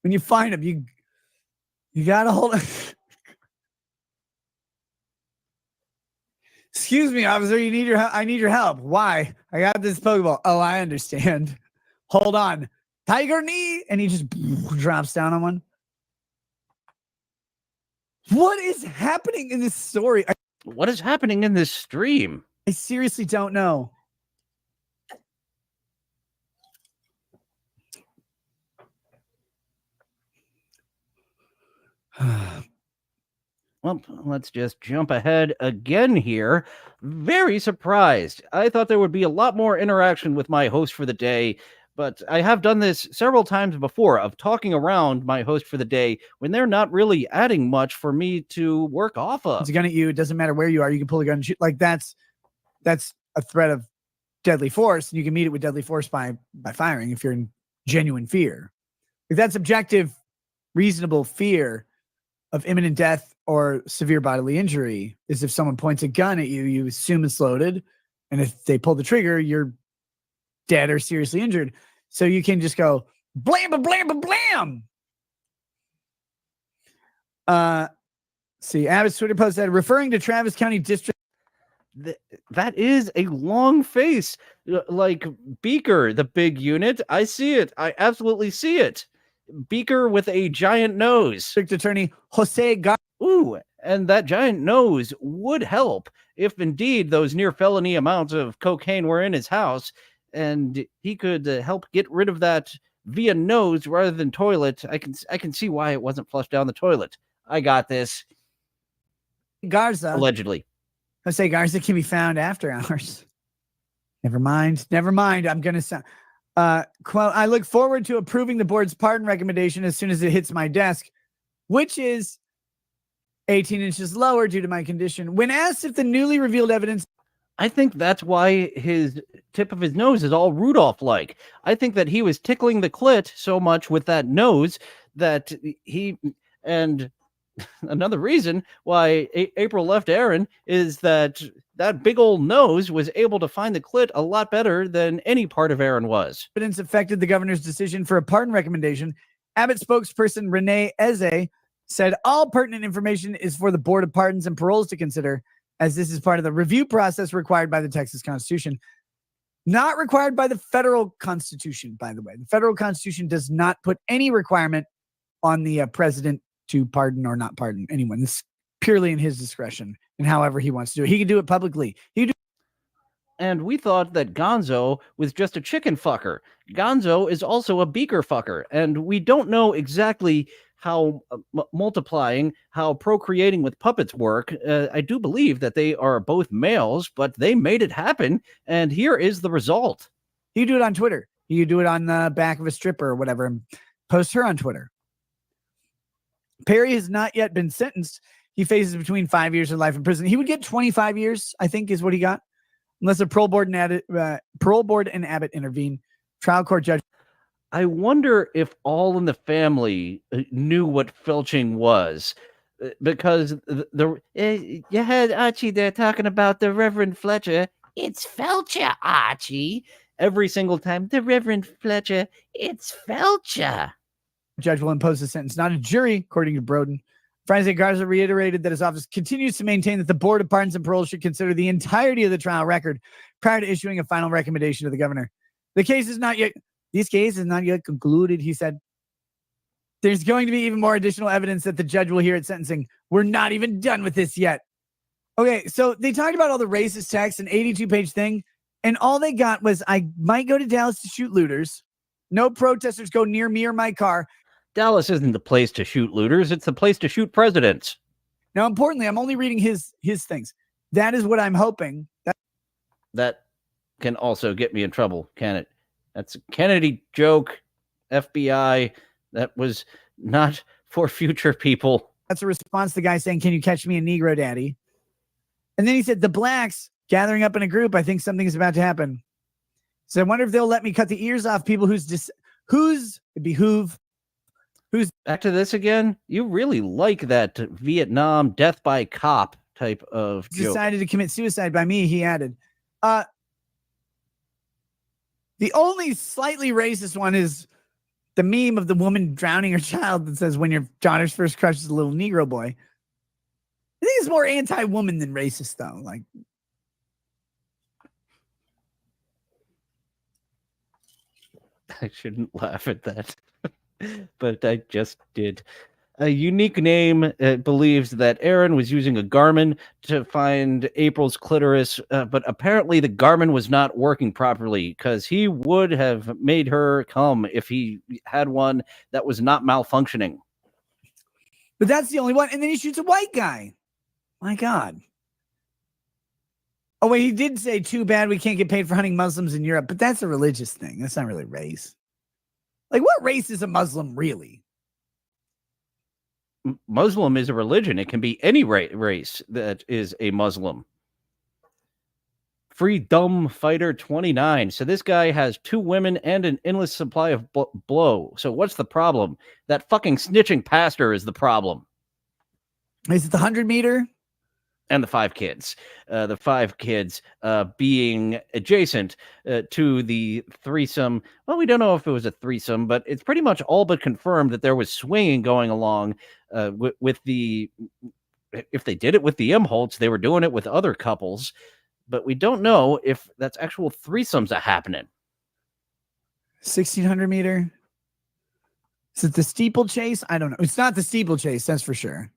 When you find them, you got to hold... Excuse me, officer. I need your help. Why? I got this Pokeball. Oh, I understand. Hold on. Tiger knee. And he just drops down on one. What is happening in this story? What is happening in this stream? I seriously don't know. Well, let's just jump ahead again here. Very surprised. I thought there would be a lot more interaction with my host for the day, but I have done this several times before of talking around my host for the day when they're not really adding much for me to work off of. It's a gun at you. It doesn't matter where you are. You can pull a gun and shoot. Like that's a threat of deadly force. And you can meet it with deadly force by firing if you're in genuine fear. If that's objective, reasonable fear of imminent death or severe bodily injury is if someone points a gun at you, you assume it's loaded. And if they pull the trigger, you're dead or seriously injured. So you can just go blam, blam, blam, blam. See, Abbott's Twitter post said, referring to Travis County District. That is a long face, like Beaker, the big unit. I see it. I absolutely see it. Beaker with a giant nose. District Attorney Jose Gar. Ooh, and that giant nose would help if indeed those near felony amounts of cocaine were in his house, and he could help get rid of that via nose rather than toilet. I can see why it wasn't flushed down the toilet. I got this. Garza. Allegedly. Jose Garza can be found after hours. Never mind. I'm going to sound... quote, I look forward to approving the board's pardon recommendation as soon as it hits my desk, which is 18 inches lower due to my condition. When asked if the newly revealed evidence... I think that's why his tip of his nose is all Rudolph-like. I think that he was tickling the clit so much with that nose that he... And another reason why April left Aaron is that big old nose was able to find the clit a lot better than any part of Aaron was. Evidence affected the governor's decision for a pardon recommendation. Abbott spokesperson Renee Eze said all pertinent information is for the Board of Pardons and Paroles to consider. as this is part of the review process required by the Texas Constitution. Not required by the federal Constitution, by the way. The federal Constitution does not put any requirement on the president to pardon or not pardon anyone. This is purely in his discretion and however he wants to do it. He can do it publicly. And we thought that Gonzo was just a chicken fucker. Gonzo is also a beaker fucker. And we don't know exactly how multiplying, how procreating with puppets work. I do believe that they are both males, but they made it happen. And here is the result. You do it on Twitter. You do it on the back of a stripper or whatever and post her on Twitter. Perry has not yet been sentenced. He faces between 5 years and life in prison. He would get 25 years, I think, is what he got, unless a parole board and Abbott intervene. Trial court judge. I wonder if all in the family knew what felching was, because you had Archie there talking about the Reverend Fletcher. It's Felcher, Archie. Every single time, the Reverend Fletcher, it's Felcher. Judge will impose a sentence, not a jury, according to Broden. Friday Garza reiterated that his office continues to maintain that the Board of Pardons and Parole should consider the entirety of the trial record prior to issuing a final recommendation to the governor. This case is not yet concluded, he said. There's going to be even more additional evidence that the judge will hear at sentencing. We're not even done with this yet. Okay, so they talked about all the racist text, an 82-page thing, and all they got was, I might go to Dallas to shoot looters. No protesters go near me or my car. Dallas isn't the place to shoot looters. It's the place to shoot presidents. Now, importantly, I'm only reading his things. That is what I'm hoping. That can also get me in trouble, can it? That's a Kennedy joke, FBI. That was not for future people. That's a response to the guy saying, can you catch me a Negro daddy? And then he said, the blacks gathering up in a group. I think something is about to happen. So I wonder if they'll let me cut the ears off people whose back to this again. You really like that Vietnam death by cop type of joke. Decided to commit suicide by me, he added. The only slightly racist one is the meme of the woman drowning her child that says, when your daughter's first crush is a little Negro boy. I think it's more anti-woman than racist, though. Like, I shouldn't laugh at that, but I just did. A unique name believes that Aaron was using a Garmin to find April's clitoris, but apparently the Garmin was not working properly because he would have made her come if he had one that was not malfunctioning. But that's the only one. And then he shoots a white guy. My God. Oh, wait, he did say, too bad we can't get paid for hunting Muslims in Europe, but that's a religious thing. That's not really race. Like, what race is a Muslim really? Muslim is a religion. It can be any race that is a Muslim. Freedom Fighter 29. So this guy has 2 women and an endless supply of blow. So what's the problem? That fucking snitching pastor is the problem. Is it the 100-meter? And the 5 kids. The 5 kids being adjacent to the threesome. Well, we don't know if it was a threesome, but it's pretty much all but confirmed that there was swinging going along with the... If they did it with the Imholtes, they were doing it with other couples. But we don't know if that's actual threesomes are happening. 1,600-meter? Is it the steeplechase? I don't know. It's not the steeplechase, that's for sure.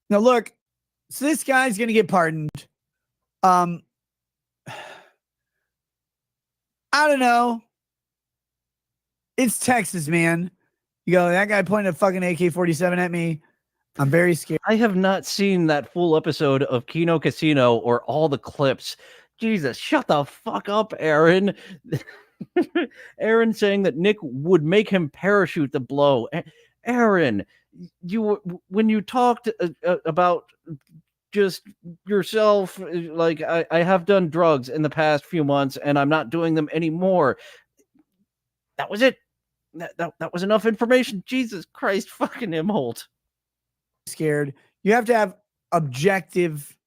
Now, look. So this guy's going to get pardoned. I don't know. It's Texas, man. You go, that guy pointed a fucking AK-47 at me. I'm very scared. I have not seen that full episode of Kino Casino or all the clips. Jesus, shut the fuck up, Aaron. Aaron saying that Nick would make him parachute the blow. Aaron, when you talked about just yourself, like I have done drugs in the past few months and I'm not doing them anymore. That was it. That was enough information. Jesus Christ, fucking Imholte. Scared. You have to have objective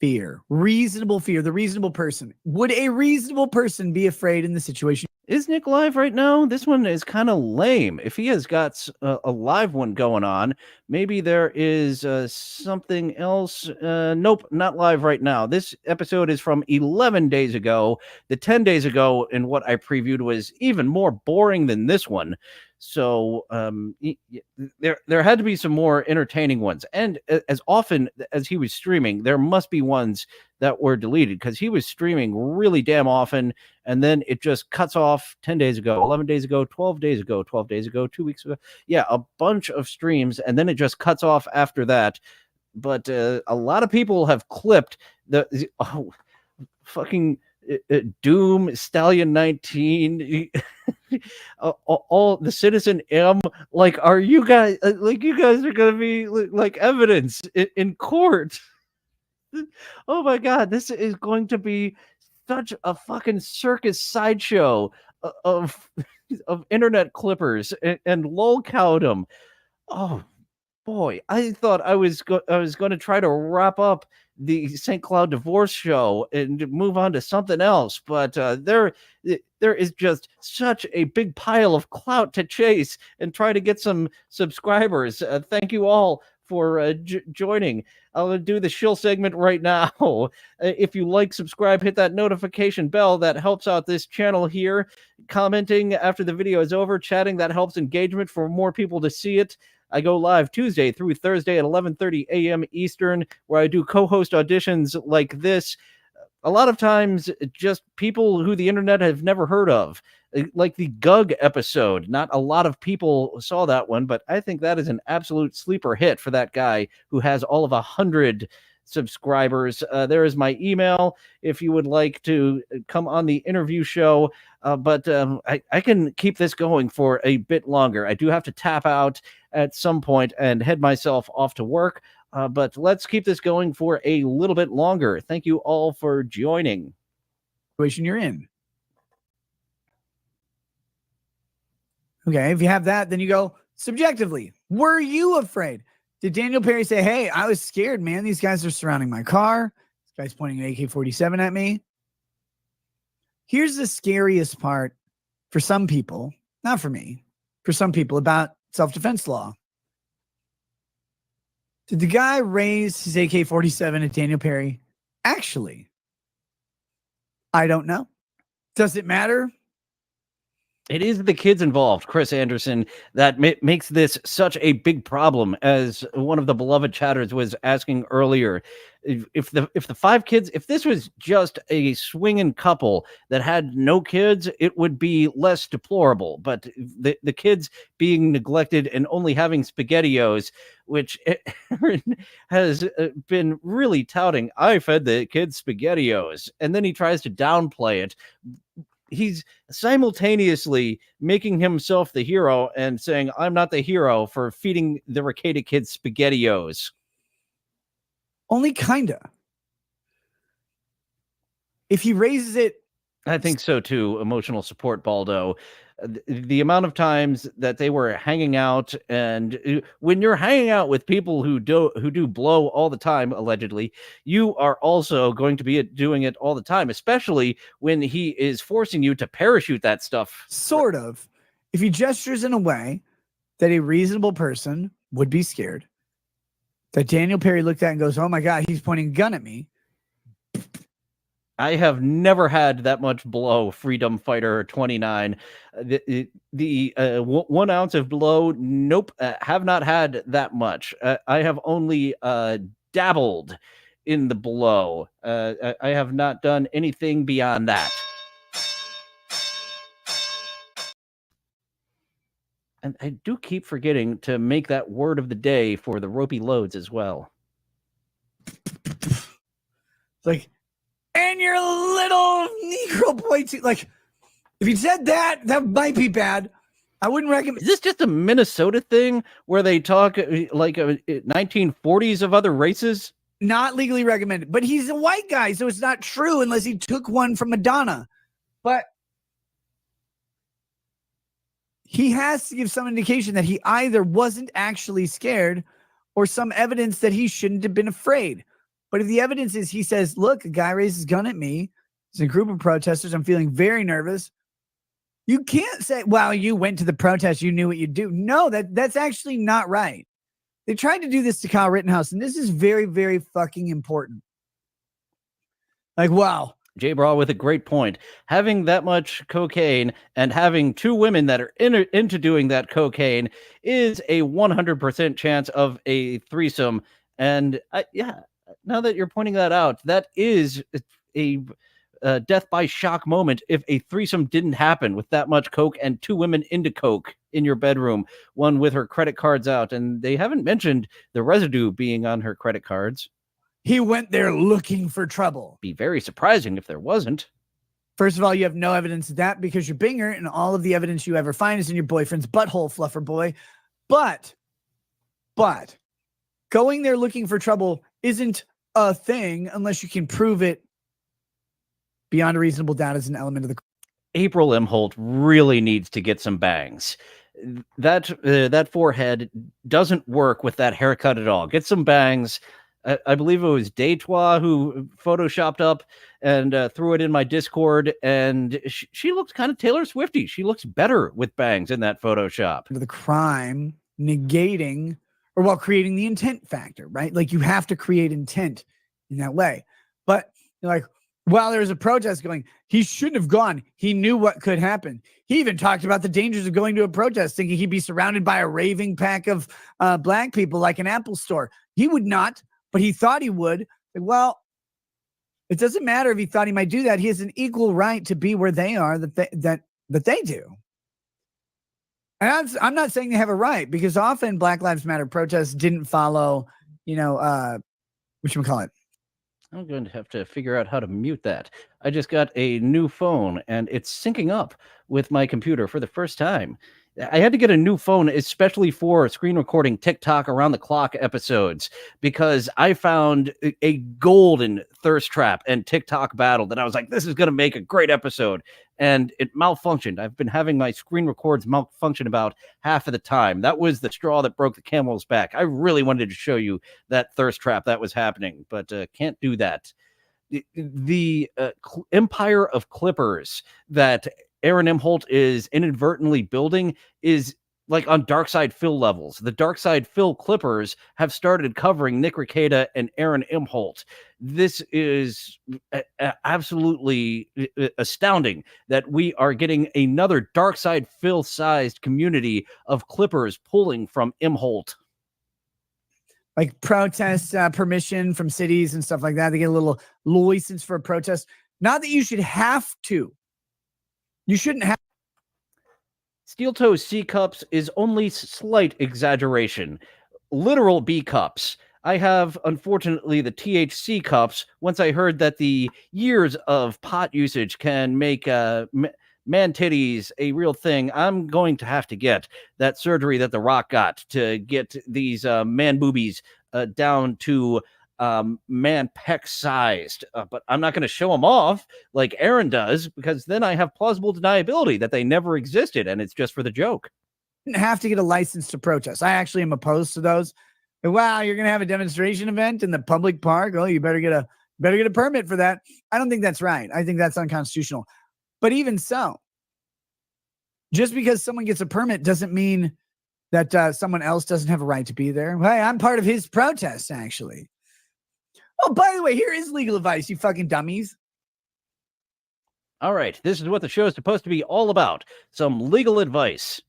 fear, reasonable fear, the reasonable person. Would a reasonable person be afraid in the situation? Is Nick live right now? This one is kind of lame. If he has got a live one going on, maybe there is something else. Nope, not live right now. This episode is from 11 days ago. The 10 days ago, and what I previewed was even more boring than this one. So there had to be some more entertaining ones. And as often as he was streaming, there must be ones that were deleted because he was streaming really damn often. And then it just cuts off 10 days ago, 11 days ago, 12 days ago, 12 days ago, 2 weeks ago. Yeah, a bunch of streams. And then it just cuts off after that. But a lot of people have clipped the fucking Doom, Stallion 19, all the Citizen M. Like, are you guys like you guys are gonna be like evidence in court? Oh my god, this is going to be such a fucking circus sideshow of internet clippers and lolcowdom. Oh boy, I thought I was going to try to wrap up the St. Cloud divorce show and move on to something else, but there is just such a big pile of clout to chase and try to get some subscribers. Thank you all for joining. I'll do the shill segment right now. If you like, subscribe, hit that notification bell. That helps out this channel here. Commenting after the video is over, chatting, that helps engagement for more people to see it. I go live Tuesday through Thursday at 11:30 a.m. Eastern, where I do co-host auditions like this. A lot of times, just people who the internet have never heard of, like the Gug episode. Not a lot of people saw that one, but I think that is an absolute sleeper hit for that guy who has all of 100 subscribers. There is my email if you would like to come on the interview show. But I can keep this going for a bit longer. I do have to tap out at some point and head myself off to work. But let's keep this going for a little bit longer. Thank you all for joining. Situation you're in. Okay, if you have that, then you go subjectively. Were you afraid? Did Daniel Perry say, hey, I was scared, man. These guys are surrounding my car. This guy's pointing an AK-47 at me. Here's the scariest part for some people, not for me, for some people about self-defense law. Did the guy raise his AK-47 at Daniel Perry? Actually, I don't know. Does it matter? It is the kids involved, Chris Anderson, that makes this such a big problem. As one of the beloved chatters was asking earlier, if the 5 kids, if this was just a swinging couple that had no kids, it would be less deplorable. But the kids being neglected and only having SpaghettiOs, which Aaron has been really touting, I fed the kids SpaghettiOs, and then he tries to downplay it. He's simultaneously making himself the hero and saying, I'm not the hero for feeding the Rekieta kids SpaghettiOs. Only kinda. If he raises it, I think so too. Emotional support, Baldo. The amount of times that they were hanging out, and when you're hanging out with people who do blow all the time, allegedly, you are also going to be doing it all the time, especially when he is forcing you to parachute that stuff. sort of, if he gestures in a way that a reasonable person would be scared, that Daniel Perry looked at and goes, oh my God, he's pointing a gun at me. I have never had that much blow. Freedom Fighter 29. The 1 ounce of blow. Nope. Have not had that much. I have only dabbled in the blow. I have not done anything beyond that. And I do keep forgetting to make that word of the day for the ropey loads as well. It's like, and your little Negro boy too. Like, if you said that, that might be bad. I wouldn't recommend. Is this just a Minnesota thing where they talk like 1940s of other races? Not legally recommended, but he's a white guy, so it's not true unless he took one from Madonna. But he has to give some indication that he either wasn't actually scared or some evidence that he shouldn't have been afraid. But if the evidence is he says, look, a guy raised his gun at me. It's a group of protesters. I'm feeling very nervous. You can't say, well, you went to the protest, you knew what you'd do. No, that's actually not right. They tried to do this to Kyle Rittenhouse, and this is very, very fucking important. Like, wow. Jay Brawl with a great point. Having that much cocaine and having two women that are into doing that cocaine is a 100% chance of a threesome. And yeah, now that you're pointing that out, that is a death by shock moment if a threesome didn't happen with that much coke and two women into coke in your bedroom, one with her credit cards out. And they haven't mentioned the residue being on her credit cards. He went there looking for trouble. Be very surprising if there wasn't. First of all, you have no evidence of that because you're Binger, and all of the evidence you ever find is in your boyfriend's butthole, fluffer boy. But going there looking for trouble isn't a thing unless you can prove it beyond a reasonable doubt as an element of the. April Imholte really needs to get some bangs. That forehead doesn't work with that haircut at all. Get some bangs. I believe it was Daytwa who photoshopped up and threw it in my Discord, and she looks kind of Taylor Swifty. She looks better with bangs in that Photoshop. The crime negating or while creating the intent factor, right? Like you have to create intent in that way. But you're like, while there was a protest going, he shouldn't have gone. He knew what could happen. He even talked about the dangers of going to a protest, thinking he'd be surrounded by a raving pack of black people like an Apple store. He would not. But he thought he would. Like, well, it doesn't matter if he thought he might do that. He has an equal right to be where they are that they do. And I'm not saying they have a right because often Black Lives Matter protests didn't follow, whatchamacallit. I'm going to have to figure out how to mute that. I just got a new phone and it's syncing up with my computer for the first time. I had to get a new phone, especially for screen recording TikTok around the clock episodes, because I found a golden thirst trap and TikTok battle that I was like, this is going to make a great episode. And it malfunctioned. I've been having my screen records malfunction about half of the time. That was the straw that broke the camel's back. I really wanted to show you that thirst trap that was happening, but can't do that. The empire of clippers that Aaron Imholte is inadvertently building is like on Darkside Phil levels. The Darkside Phil Clippers have started covering Nick Rekieta and Aaron Imholte. This is absolutely astounding that we are getting another Darkside Phil-sized community of Clippers pulling from Imholte. Like protest permission from cities and stuff like that. They get a little license for a protest. Not that you should have to. You shouldn't have. Steel Toe C cups is only slight exaggeration. Literal B cups. I have, unfortunately, the THC cups. Once I heard that the years of pot usage can make man titties a real thing, I'm going to have to get that surgery that The Rock got to get these man boobies down to man pec sized, but I'm not going to show them off like Aaron does, because then I have plausible deniability that they never existed and it's just for the joke. You didn't have to get a license to protest. I actually am opposed to those. Wow, you're going to have a demonstration event in the public park. Oh, you better get a permit for that. I don't think that's right. I think that's unconstitutional. But even so, just because someone gets a permit doesn't mean that someone else doesn't have a right to be there. Hey, I'm part of his protest, actually. Oh, by the way, here is legal advice, you fucking dummies. All right, this is what the show is supposed to be all about. Some legal advice.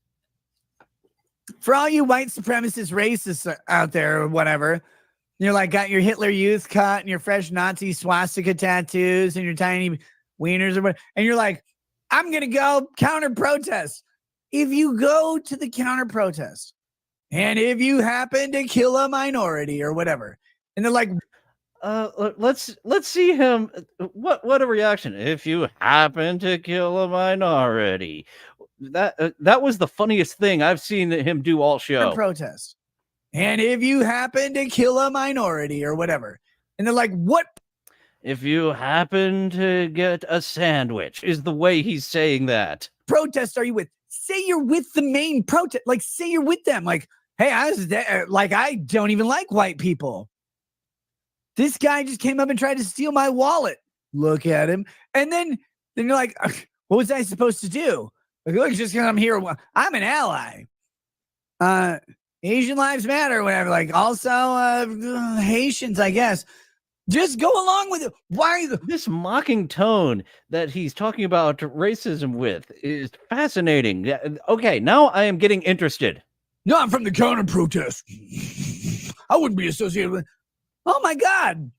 For all you white supremacist racists out there or whatever, you're like got your Hitler Youth cut and your fresh Nazi swastika tattoos and your tiny wieners or whatever, and you're like, I'm going to go counter protest. If you go to the counter protest and if you happen to kill a minority or whatever, and they're like, let's see him. What a reaction. If you happen to kill a minority. That was the funniest thing I've seen him do all show. Protest. And if you happen to kill a minority or whatever. And they're like, what? If you happen to get a sandwich is the way he's saying that. Protest are you with? Say you're with the main protest. Like, say you're with them. Like, hey, I don't even like white people. This guy just came up and tried to steal my wallet. Look at him. And then you're like, what was I supposed to do? Like, look, just because I'm here, I'm an ally. Asian lives matter, whatever. Like, also, Haitians, I guess. Just go along with it. Why are you? This mocking tone that he's talking about racism with is fascinating. Okay, now I am getting interested. No, I'm from the counter protest. I wouldn't be associated with. Oh my God.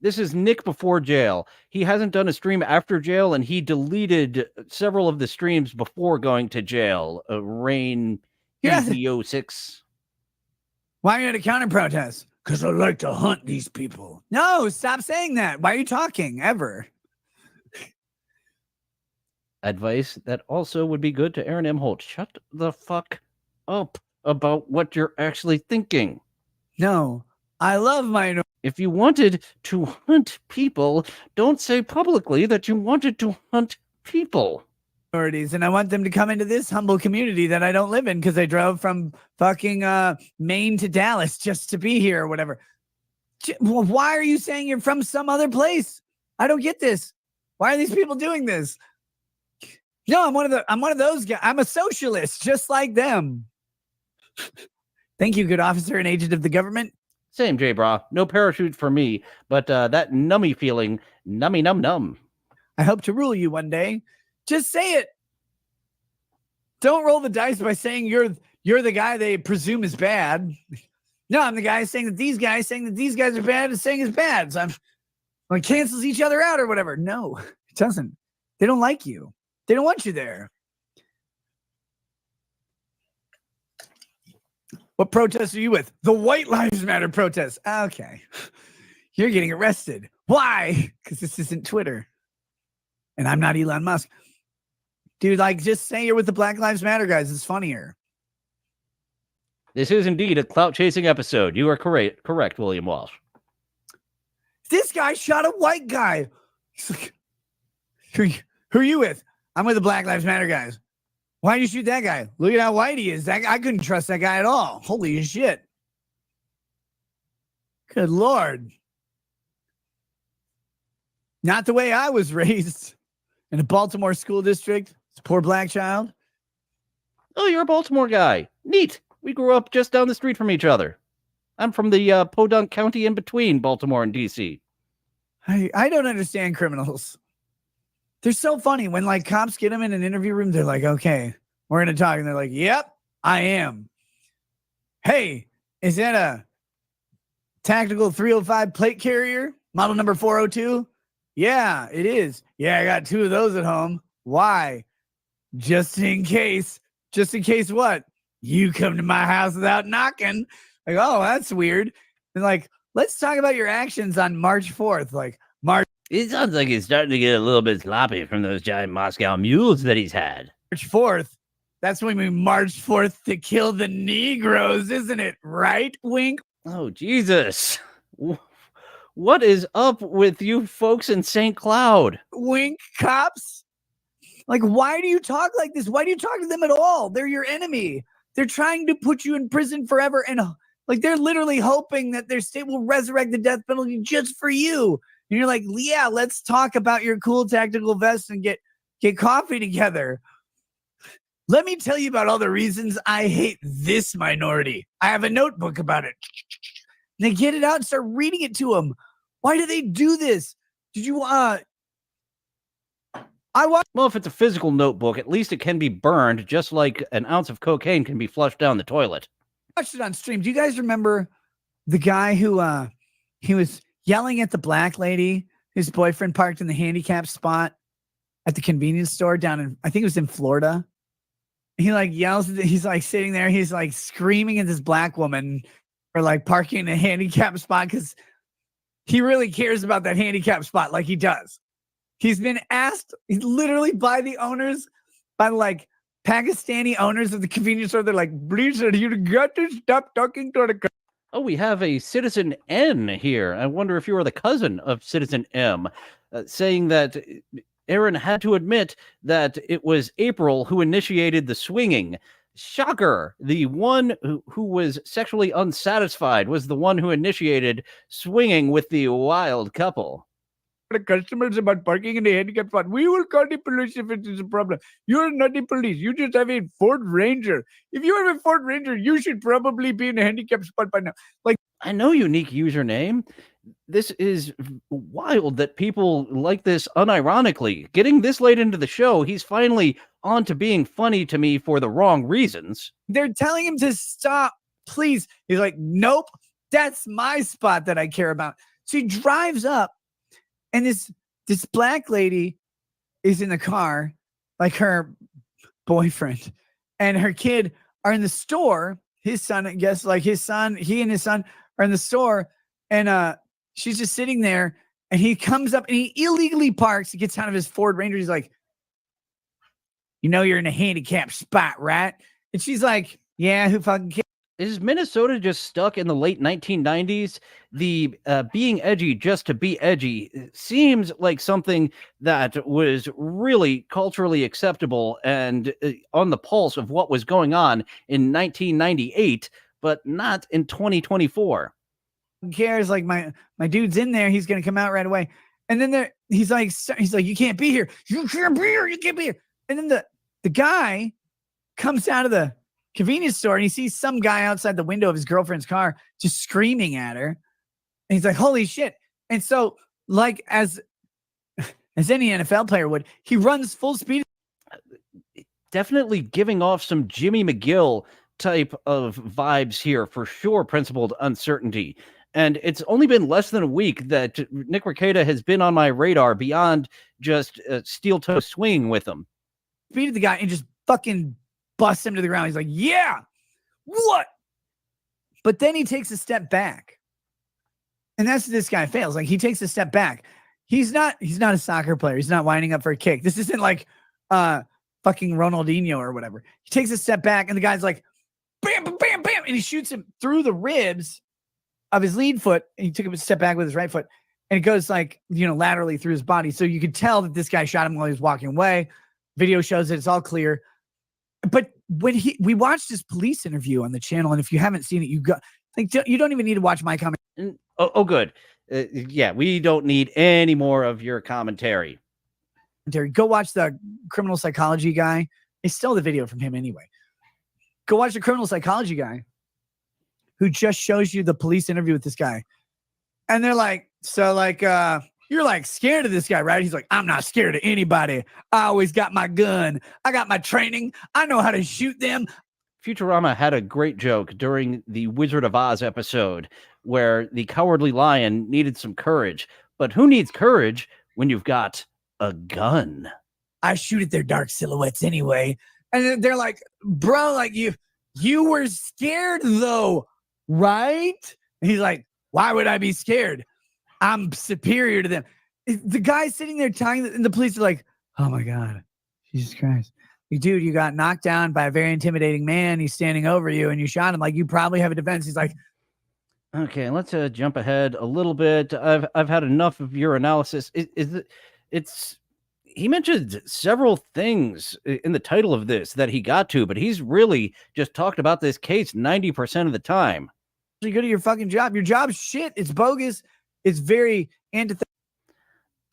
This is Nick before jail. He hasn't done a stream after jail, and he deleted several of the streams before going to jail. Rain EZ06. Why are you at a counter protest? Because I like to hunt these people. No, stop saying that. Why are you talking ever? Advice that also would be good to April Imholte. Shut the fuck up about what you're actually thinking. No, I love my. If you wanted to hunt people, don't say publicly that you wanted to hunt people. And I want them to come into this humble community that I don't live in because I drove from fucking Maine to Dallas just to be here or whatever. Why are you saying you're from some other place? I don't get this. Why are these people doing this? No, I'm one of those guys. I'm a socialist, just like them. Thank you, good officer and agent of the government. Same, J-Bra. No parachute for me, but that nummy feeling, nummy num num. I hope to rule you one day. Just say it. Don't roll the dice by saying you're the guy they presume is bad. No, I'm the guy saying that these guys are bad and saying it's bad. So I'm like cancels each other out or whatever. No, it doesn't. They don't like you. They don't want you there. What protest are you with? The White Lives Matter protest. Okay. You're getting arrested. Why? Because this isn't Twitter. And I'm not Elon Musk. Dude, like, just say you're with the Black Lives Matter guys. It's funnier. This is indeed a clout chasing episode. You are correct, William Walsh. This guy shot a white guy. He's like, who are you with? I'm with the Black Lives Matter guys. Why'd you shoot that guy? Look at how white he is. I couldn't trust that guy at all. Holy shit. Good Lord. Not the way I was raised in a Baltimore school district. It's a poor black child. Oh, you're a Baltimore guy. Neat. We grew up just down the street from each other. I'm from the Podunk County in between Baltimore and D.C. I don't understand criminals. They're so funny. When like cops get them in an interview room, they're like, okay, we're going to talk. And they're like, yep, I am. Hey, is that a tactical 305 plate carrier? Model number 402? Yeah, it is. Yeah, I got 2 of those at home. Why? Just in case. Just in case what? You come to my house without knocking. Like, oh, that's weird. And like, let's talk about your actions on March 4th. Like, It sounds like he's starting to get a little bit sloppy from those giant Moscow mules that he's had. March 4th. That's when we marched forth to kill the Negroes, isn't it? Right, Wink? Oh, Jesus. What is up with you folks in St. Cloud? Wink, cops? Like, why do you talk like this? Why do you talk to them at all? They're your enemy. They're trying to put you in prison forever. And like, they're literally hoping that their state will resurrect the death penalty just for you. And you're like, yeah, let's talk about your cool tactical vest and get coffee together. Let me tell you about all the reasons I hate this minority. I have a notebook about it. And they get it out and start reading it to them. Why do they do this? Did you, Well, if it's a physical notebook, at least it can be burned, just like an ounce of cocaine can be flushed down the toilet. Watched it on stream. Do you guys remember the guy who, he was yelling at the black lady whose boyfriend parked in the handicap spot at the convenience store down in, I think it was in Florida. He like yells, he's like sitting there, he's like screaming at this black woman for like parking in a handicap spot because he really cares about that handicap spot like he does. He's been asked literally by the owners, by like Pakistani owners of the convenience store. They're like, please, you got to stop talking to the. Oh, we have a Citizen N here. I wonder if you are the cousin of Citizen M, saying that Aaron had to admit that it was April who initiated the swinging. Shocker. The one who was sexually unsatisfied was the one who initiated swinging with the wild couple. the customers about parking in the handicap spot. We will call the police if it is a problem. You're not the police. You just have a Ford Ranger. If you have a Ford Ranger, you should probably be in a handicap spot by now. Like, I know unique username. This is wild that people like this unironically. Getting this late into the show, he's finally on to being funny to me for the wrong reasons. they're telling him to stop, please. He's like, nope, that's my spot that I care about. So he drives up, and this black lady is in the car, like her boyfriend, and her kid are in the store. His son, I guess, like his son, he and his son are in the store, and she's just sitting there, and he comes up and he illegally parks. He gets out of his Ford Ranger. He's like, you know, you're in a handicap spot, right? And she's like, yeah, who fucking cares? Is Minnesota just stuck in the late 1990s? The being edgy just to be edgy seems like something that was really culturally acceptable and on the pulse of what was going on in 1998, but not in 2024. Who cares? Like my dude's in there. He's going to come out right away. And then he's like, you can't be here. You can't be here. You can't be here. And then the guy comes out of the convenience store and he sees some guy outside the window of his girlfriend's car just screaming at her. And he's like, holy shit. And so, like, as any NFL player would, he runs full speed. Definitely giving off some Jimmy McGill type of vibes here for sure. Principled uncertainty. And it's only been less than a week that Nick Rekieta has been on my radar beyond just steel toe swinging with him. Speed at the guy and just fucking busts him to the ground. He's like, yeah, what? But then he takes a step back. And that's this guy fails. Like, he takes a step back. He's not a soccer player. He's not winding up for a kick. This isn't like fucking Ronaldinho or whatever. He takes a step back and the guy's like, bam, bam, bam, bam. And he shoots him through the ribs of his lead foot. And he took a step back with his right foot. And it goes like, laterally through his body. So you could tell that this guy shot him while he was walking away. Video shows that it's all clear. But when we watched this police interview on the channel, and if you haven't seen it, you don't even need to watch my comment. Oh, good. Yeah, we don't need any more of your commentary. Go watch the criminal psychology guy. It's still the video from him anyway. Go watch the criminal psychology guy who just shows you the police interview with this guy. And they're like, you're like scared of this guy, right? He's like, I'm not scared of anybody. I always got my gun. I got my training. I know how to shoot them. Futurama had a great joke during the Wizard of Oz episode where the cowardly lion needed some courage. But who needs courage when you've got a gun? I shoot at their dark silhouettes anyway. And then they're like, bro, like you were scared though, right? And he's like, why would I be scared? I'm superior to them. The guy sitting there telling and the police are like, oh my God, Jesus Christ. Dude, you got knocked down by a very intimidating man. He's standing over you and you shot him. Like, you probably have a defense. He's like, okay, let's jump ahead a little bit. I've had enough of your analysis. He mentioned several things in the title of this that he got to, but he's really just talked about this case 90% of the time. You go to your fucking job. Your job's shit. It's bogus. It's very antithetical.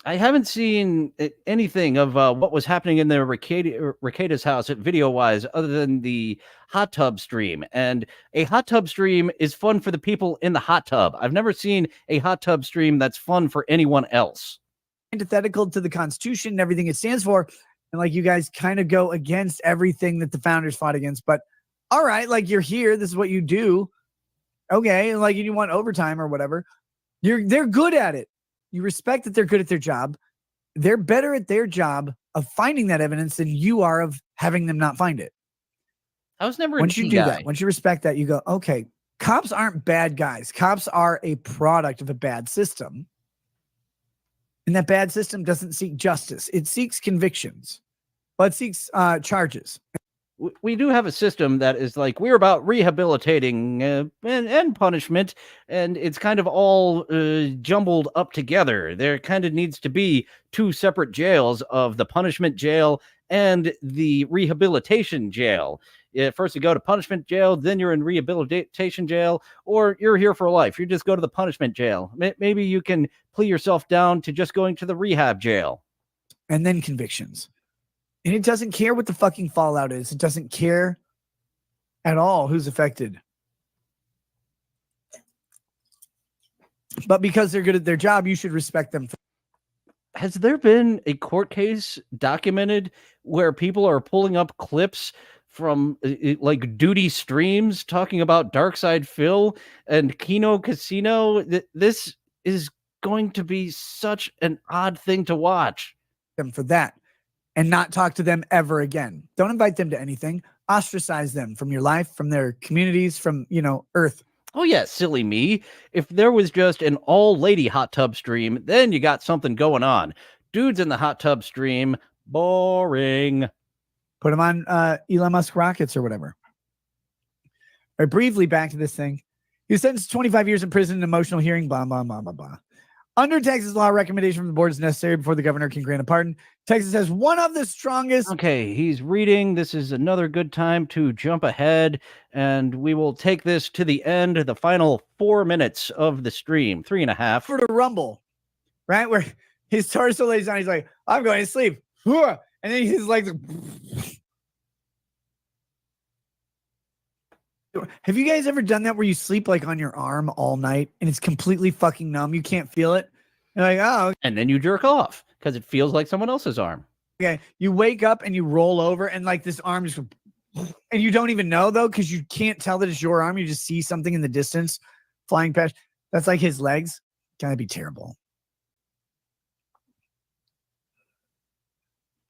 I haven't seen anything of what was happening in the Rekieta's house video-wise other than the hot tub stream. And a hot tub stream is fun for the people in the hot tub. I've never seen a hot tub stream that's fun for anyone else. Antithetical to the Constitution and everything it stands for. And like, you guys kind of go against everything that the founders fought against. But all right, like, you're here. This is what you do. Okay. Like, you want overtime or whatever. They're good at it. You respect that they're good at their job. They're better at their job of finding that evidence than you are of having them not find it. I was never once you do that, once you respect that, you go, okay, cops aren't bad guys. Cops are a product of a bad system. And that bad system doesn't seek justice. It seeks convictions. Well, it seeks charges. We do have a system that is like, we're about rehabilitating and punishment, and it's kind of all jumbled up together. There kind of needs to be two separate jails of the punishment jail and the rehabilitation jail. First you go to punishment jail, then you're in rehabilitation jail, or you're here for life. You just go to the punishment jail. Maybe you can plea yourself down to just going to the rehab jail. And then convictions. And it doesn't care what the fucking fallout is. It doesn't care at all who's affected. But because they're good at their job, you should respect them. Has there been a court case documented where people are pulling up clips from like duty streams talking about Darkside Phil and Kino Casino? This is going to be such an odd thing to watch. Them for that and not talk to them ever again. Don't invite them to anything. Ostracize them from your life, from their communities, from, Earth. Oh, yeah, silly me. If there was just an all-lady hot tub stream, then you got something going on. Dudes in the hot tub stream, boring. Put them on Elon Musk rockets or whatever. All right, briefly back to this thing. He was sentenced to 25 years in prison, an emotional hearing, blah, blah, blah, blah, blah. Under Texas law, recommendation from the board is necessary before the governor can grant a pardon. Texas has one of the strongest. Okay, he's reading. This is another good time to jump ahead, and we will take this to the end, the final 4 minutes of the stream, 3.5. For the rumble, right? Where his torso lays down. He's like, I'm going to sleep. And then his legs. Have you guys ever done that where you sleep like on your arm all night and it's completely fucking numb? You can't feel it. You're like, oh. And then you jerk off because it feels like someone else's arm. Okay. You wake up and you roll over and like this arm just, and you don't even know though, because you can't tell that it's your arm. You just see something in the distance flying past. That's like his legs. Gotta be terrible.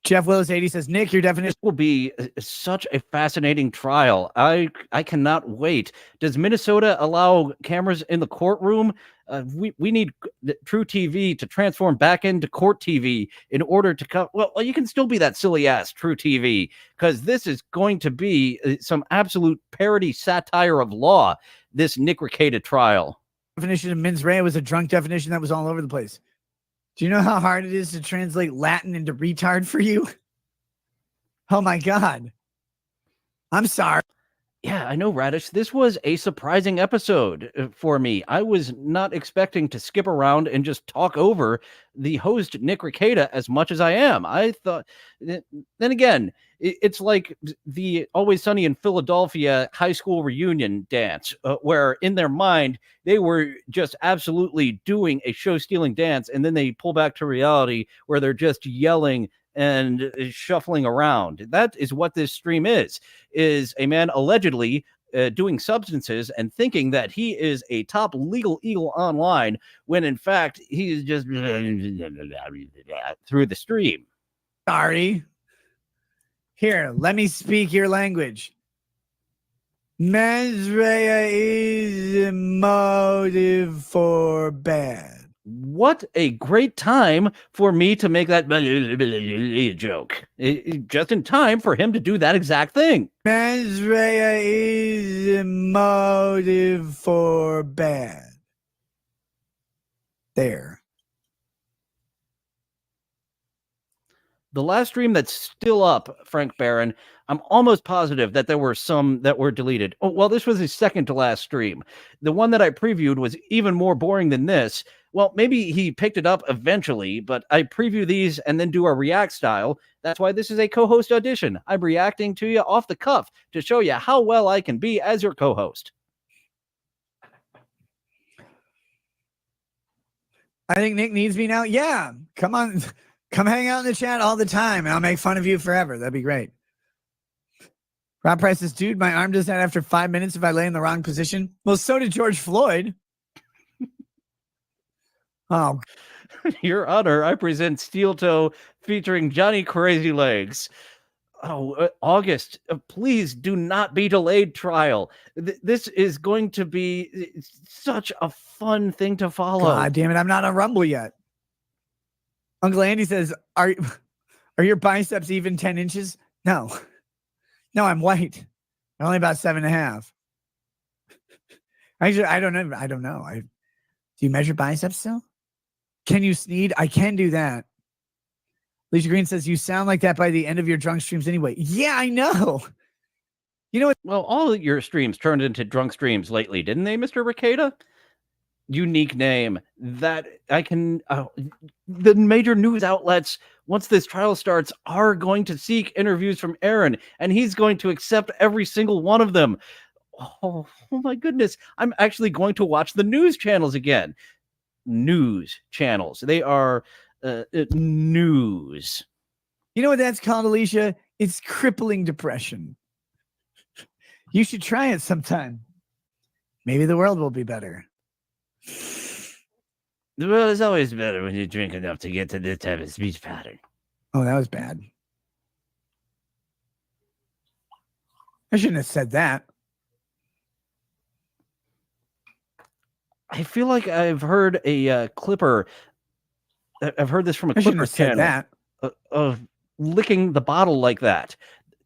Jeff Willis 80 says, Nick, your definition will be such a fascinating trial. I cannot wait. Does Minnesota allow cameras in the courtroom? We need True TV to transform back into court TV in order to come. Well, you can still be that silly ass True TV because this is going to be some absolute parody satire of law. This Nick Rekieta trial. Definition of mens rea was a drunk definition that was all over the place. Do you know how hard it is to translate Latin into retard for you? Oh my God. I'm sorry. Yeah, I know, Radish. This was a surprising episode for me. I was not expecting to skip around and just talk over the host, Nick Rekieta, as much as I am. I thought, then again, it's like the Always Sunny in Philadelphia high school reunion dance, where in their mind, they were just absolutely doing a show-stealing dance, and then they pull back to reality where they're just yelling and shuffling around. That is what this stream is a man allegedly doing substances and thinking that he is a top legal eagle online when in fact he is just through the stream. Sorry. Here, let me speak your language. Mens rea is a motive for bad. What a great time for me to make that joke. Just in time for him to do that exact thing. Mens rea is a motive for bad. There. The last stream that's still up, Frank Barron, I'm almost positive that there were some that were deleted. Oh, well, this was his second to last stream. The one that I previewed was even more boring than this. Well, maybe he picked it up eventually, but I preview these and then do a react style. That's why this is a co-host audition. I'm reacting to you off the cuff to show you how well I can be as your co-host. I think Nick needs me now. Yeah, come on. Come hang out in the chat all the time, and I'll make fun of you forever. That'd be great. Rob Price says, dude, my arm does that after 5 minutes if I lay in the wrong position. Well, so did George Floyd. Oh, Your Honor, I present Steel Toe featuring Johnny Crazy Legs. Oh, August, please do not be delayed trial. This is going to be such a fun thing to follow. God damn it, I'm not on Rumble yet. Uncle Andy says, are your biceps even 10 inches? No, I'm white. I'm only about 7.5. Actually, I don't know. Do you measure biceps still? Can you sneed? I can do that. Alicia Green says, you sound like that by the end of your drunk streams anyway. Yeah, I know. You know what? Well, all of your streams turned into drunk streams lately, didn't they, Mr. Rekieta? Unique name that I can. The major news outlets, once this trial starts, are going to seek interviews from Aaron, and he's going to accept every single one of them. Oh my goodness. I'm actually going to watch the news channels again. News channels. They are news. You know what that's called, Alicia? It's crippling depression. You should try it sometime. Maybe the world will be better. The world is always better when you drink enough to get to this type of speech pattern. Oh, that was bad. I shouldn't have said that. I feel like I've heard a clipper. I've heard this from a I shouldn't clipper have said channel that. of licking the bottle like that.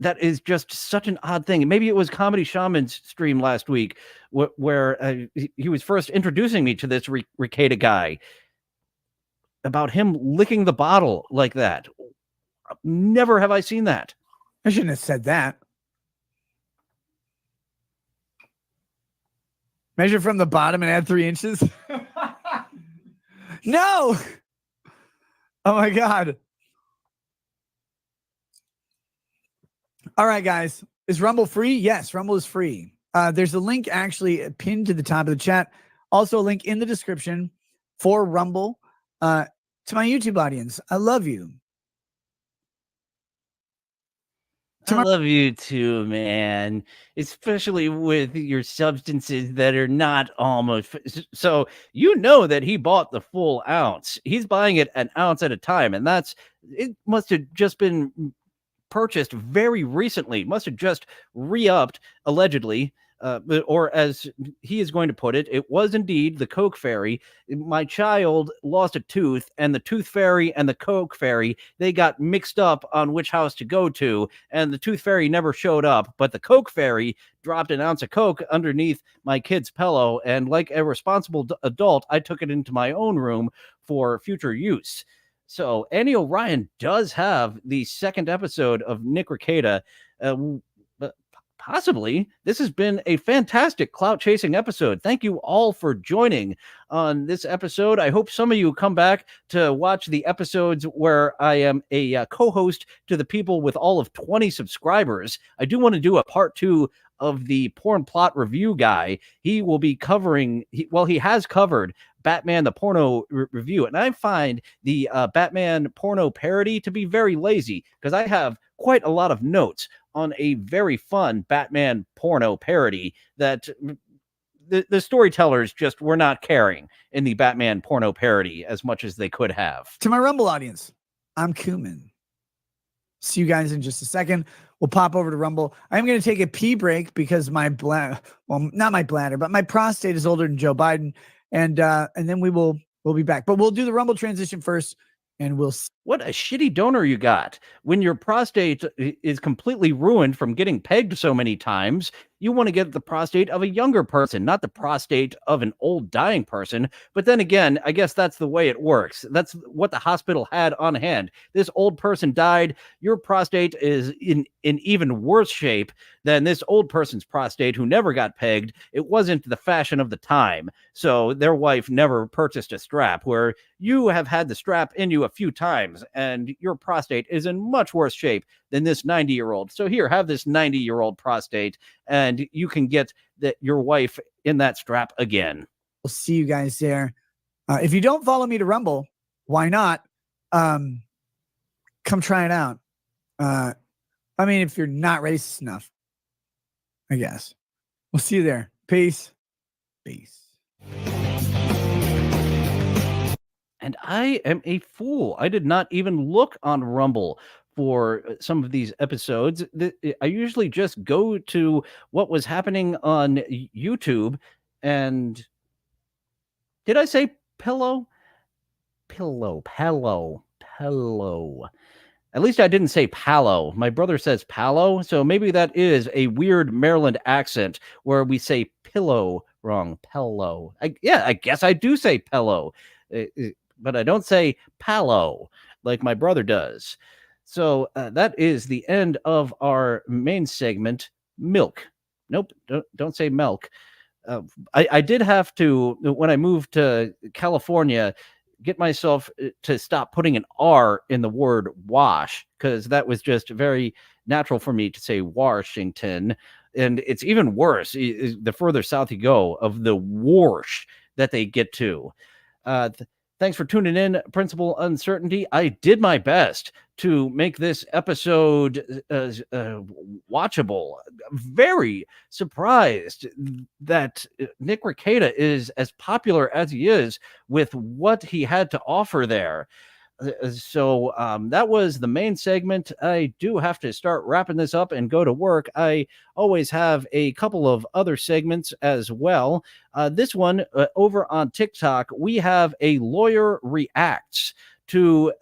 That is just such an odd thing. Maybe it was Comedy Shaman's stream last week where he was first introducing me to this Rekieta guy about him licking the bottle like that. Never have I seen that. I shouldn't have said that. Measure from the bottom and add 3 inches. No. Oh my God. All right, guys. Is Rumble free? Yes, Rumble is free. There's a link actually pinned to the top of the chat. Also a link in the description for Rumble. To my YouTube audience, I love you. I love you too, man. Especially with your substances that are not almost. So you know that he bought the full ounce. He's buying it an ounce at a time, and it must have just been purchased very recently. Must have just re-upped, allegedly. Or as he is going to put it, it was indeed the Coke Fairy. My child lost a tooth, and the Tooth Fairy and the Coke Fairy, they got mixed up on which house to go to, and the Tooth Fairy never showed up, but the Coke Fairy dropped an ounce of Coke underneath my kid's pillow, and like a responsible adult, I took it into my own room for future use. So Annie O'Ryan does have the second episode of Nick Rekieta. Possibly. This has been a fantastic clout chasing episode. Thank you all for joining on this episode. I hope some of you come back to watch the episodes where I am a co-host to the people with all of 20 subscribers. I do want to do a part 2 of the porn plot review guy. He will be covering, he has covered Batman the porno review, and I find the Batman porno parody to be very lazy because I have quite a lot of notes on a very fun Batman porno parody that the storytellers just were not caring in the Batman porno parody as much as they could have. To my Rumble audience, I'm Kuman. See you guys in just a second. We'll pop over to Rumble. I'm going to take a pee break because my not my bladder, but my prostate is older than Joe Biden, and then we'll be back. But we'll do the Rumble transition first, and we'll. What a shitty donor you got. When your prostate is completely ruined from getting pegged so many times, you want to get the prostate of a younger person, not the prostate of an old dying person. But then again, I guess that's the way it works. That's what the hospital had on hand. This old person died. Your prostate is in even worse shape than this old person's prostate who never got pegged. It wasn't the fashion of the time. So their wife never purchased a strap, where you have had the strap in you a few times and your prostate is in much worse shape than this 90-year-old. So here, have this 90-year-old prostate, and you can get your wife in that strap again. We'll see you guys there. If you don't follow me to Rumble, why not? Come try it out. I mean, if you're not racist enough, I guess. We'll see you there. Peace. Peace. And I am a fool. I did not even look on Rumble for some of these episodes. I usually just go to what was happening on YouTube. And did I say pillow? Pillow. At least I didn't say palo. My brother says palo, so maybe that is a weird Maryland accent where we say pillow wrong. Pillow. I guess I do say pillow, but I don't say palo like my brother does. So that is the end of our main segment. milk. Nope, don't say milk. I did have to, when I moved to California, get myself to stop putting an R in the word wash, because that was just very natural for me to say Washington. And it's even worse the further south you go of the wash that they get to. Thanks for tuning in, Principal Uncertainty. I did my best to make this episode watchable. Very surprised that Nick Rekieta is as popular as he is with what he had to offer there. So that was the main segment. I do have to start wrapping this up and go to work. I always have a couple of other segments as well. This one over on TikTok, we have a lawyer reacts to,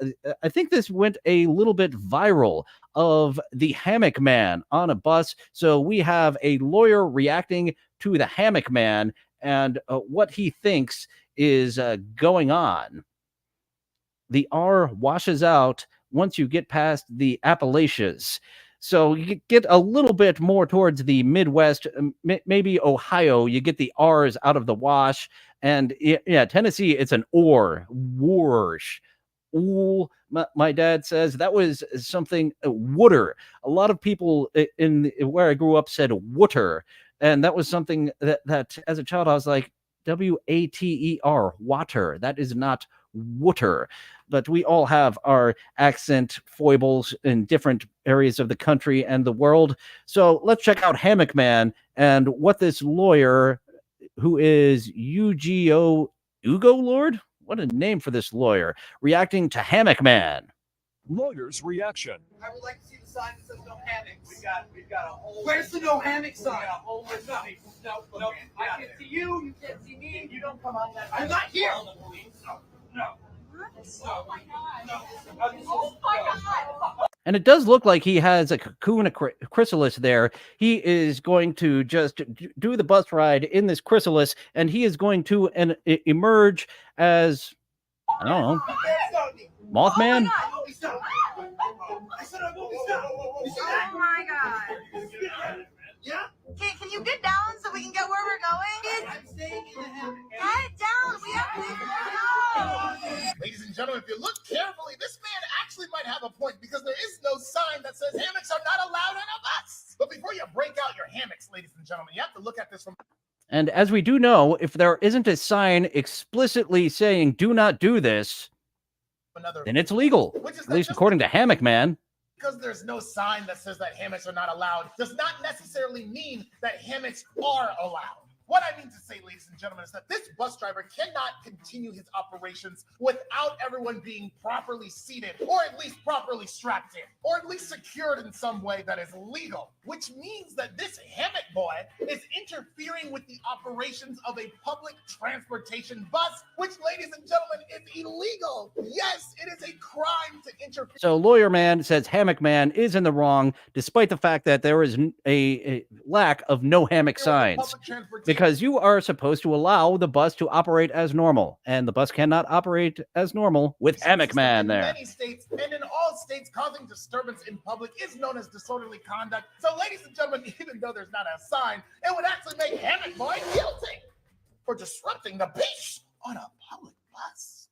I think this went a little bit viral, of the hammock man on a bus. So we have a lawyer reacting to the hammock man and what he thinks is going on. The R washes out once you get past the Appalachians. So you get a little bit more towards the Midwest, maybe Ohio, you get the R's out of the wash. And yeah, Tennessee, it's an or, wash. Ooh, my dad says that was something, wooder. A lot of people in where I grew up said wooter. And that was something that as a child, I was like, water, water. That is not wooter. But we all have our accent foibles in different areas of the country and the world. So let's check out Hammock Man and what this lawyer, who is Ugo Lord? What a name for this lawyer, reacting to Hammock Man. Lawyer's reaction. I would like to see the sign that says no hammocks. We've got a whole. Where's the no hammock sign? No, I can see you. You can't see me. You don't come on that. I'm not here. No. Oh my god. Oh my god. And it does look like he has a cocoon, a chrysalis there. He is going to just do the bus ride in this chrysalis, and he is going to emerge as, I don't know, Mothman? Oh my god. Yeah? Can you get down so we can get where we're going? I'm staying in the hammock. Get down. We have to go. Ladies and gentlemen, if you look carefully, this man actually might have a point, because there is no sign that says hammocks are not allowed on a bus. But before you break out your hammocks, ladies and gentlemen, you have to look at this from... And as we do know, if there isn't a sign explicitly saying do not do this, then it's legal, at least according to Hammock Man. Because there's no sign that says that hammocks are not allowed does not necessarily mean that hammocks are allowed. What I mean to say, ladies and gentlemen, is that this bus driver cannot continue his operations without everyone being properly seated, or at least properly strapped in, or at least secured in some way that is legal, which means that this hammock boy is interfering with the operations of a public transportation bus, which, ladies and gentlemen, is illegal. Yes, it is a crime to interfere. So Lawyer Man says Hammock Man is in the wrong, despite the fact that there is a lack of no hammock signs. Because you are supposed to allow the bus to operate as normal, and the bus cannot operate as normal with Hammock Man there. In many states, and in all states, causing disturbance in public is known as disorderly conduct. So, ladies and gentlemen, even though there's not a sign, it would actually make Hammock Boy guilty for disrupting the peace on a public bus.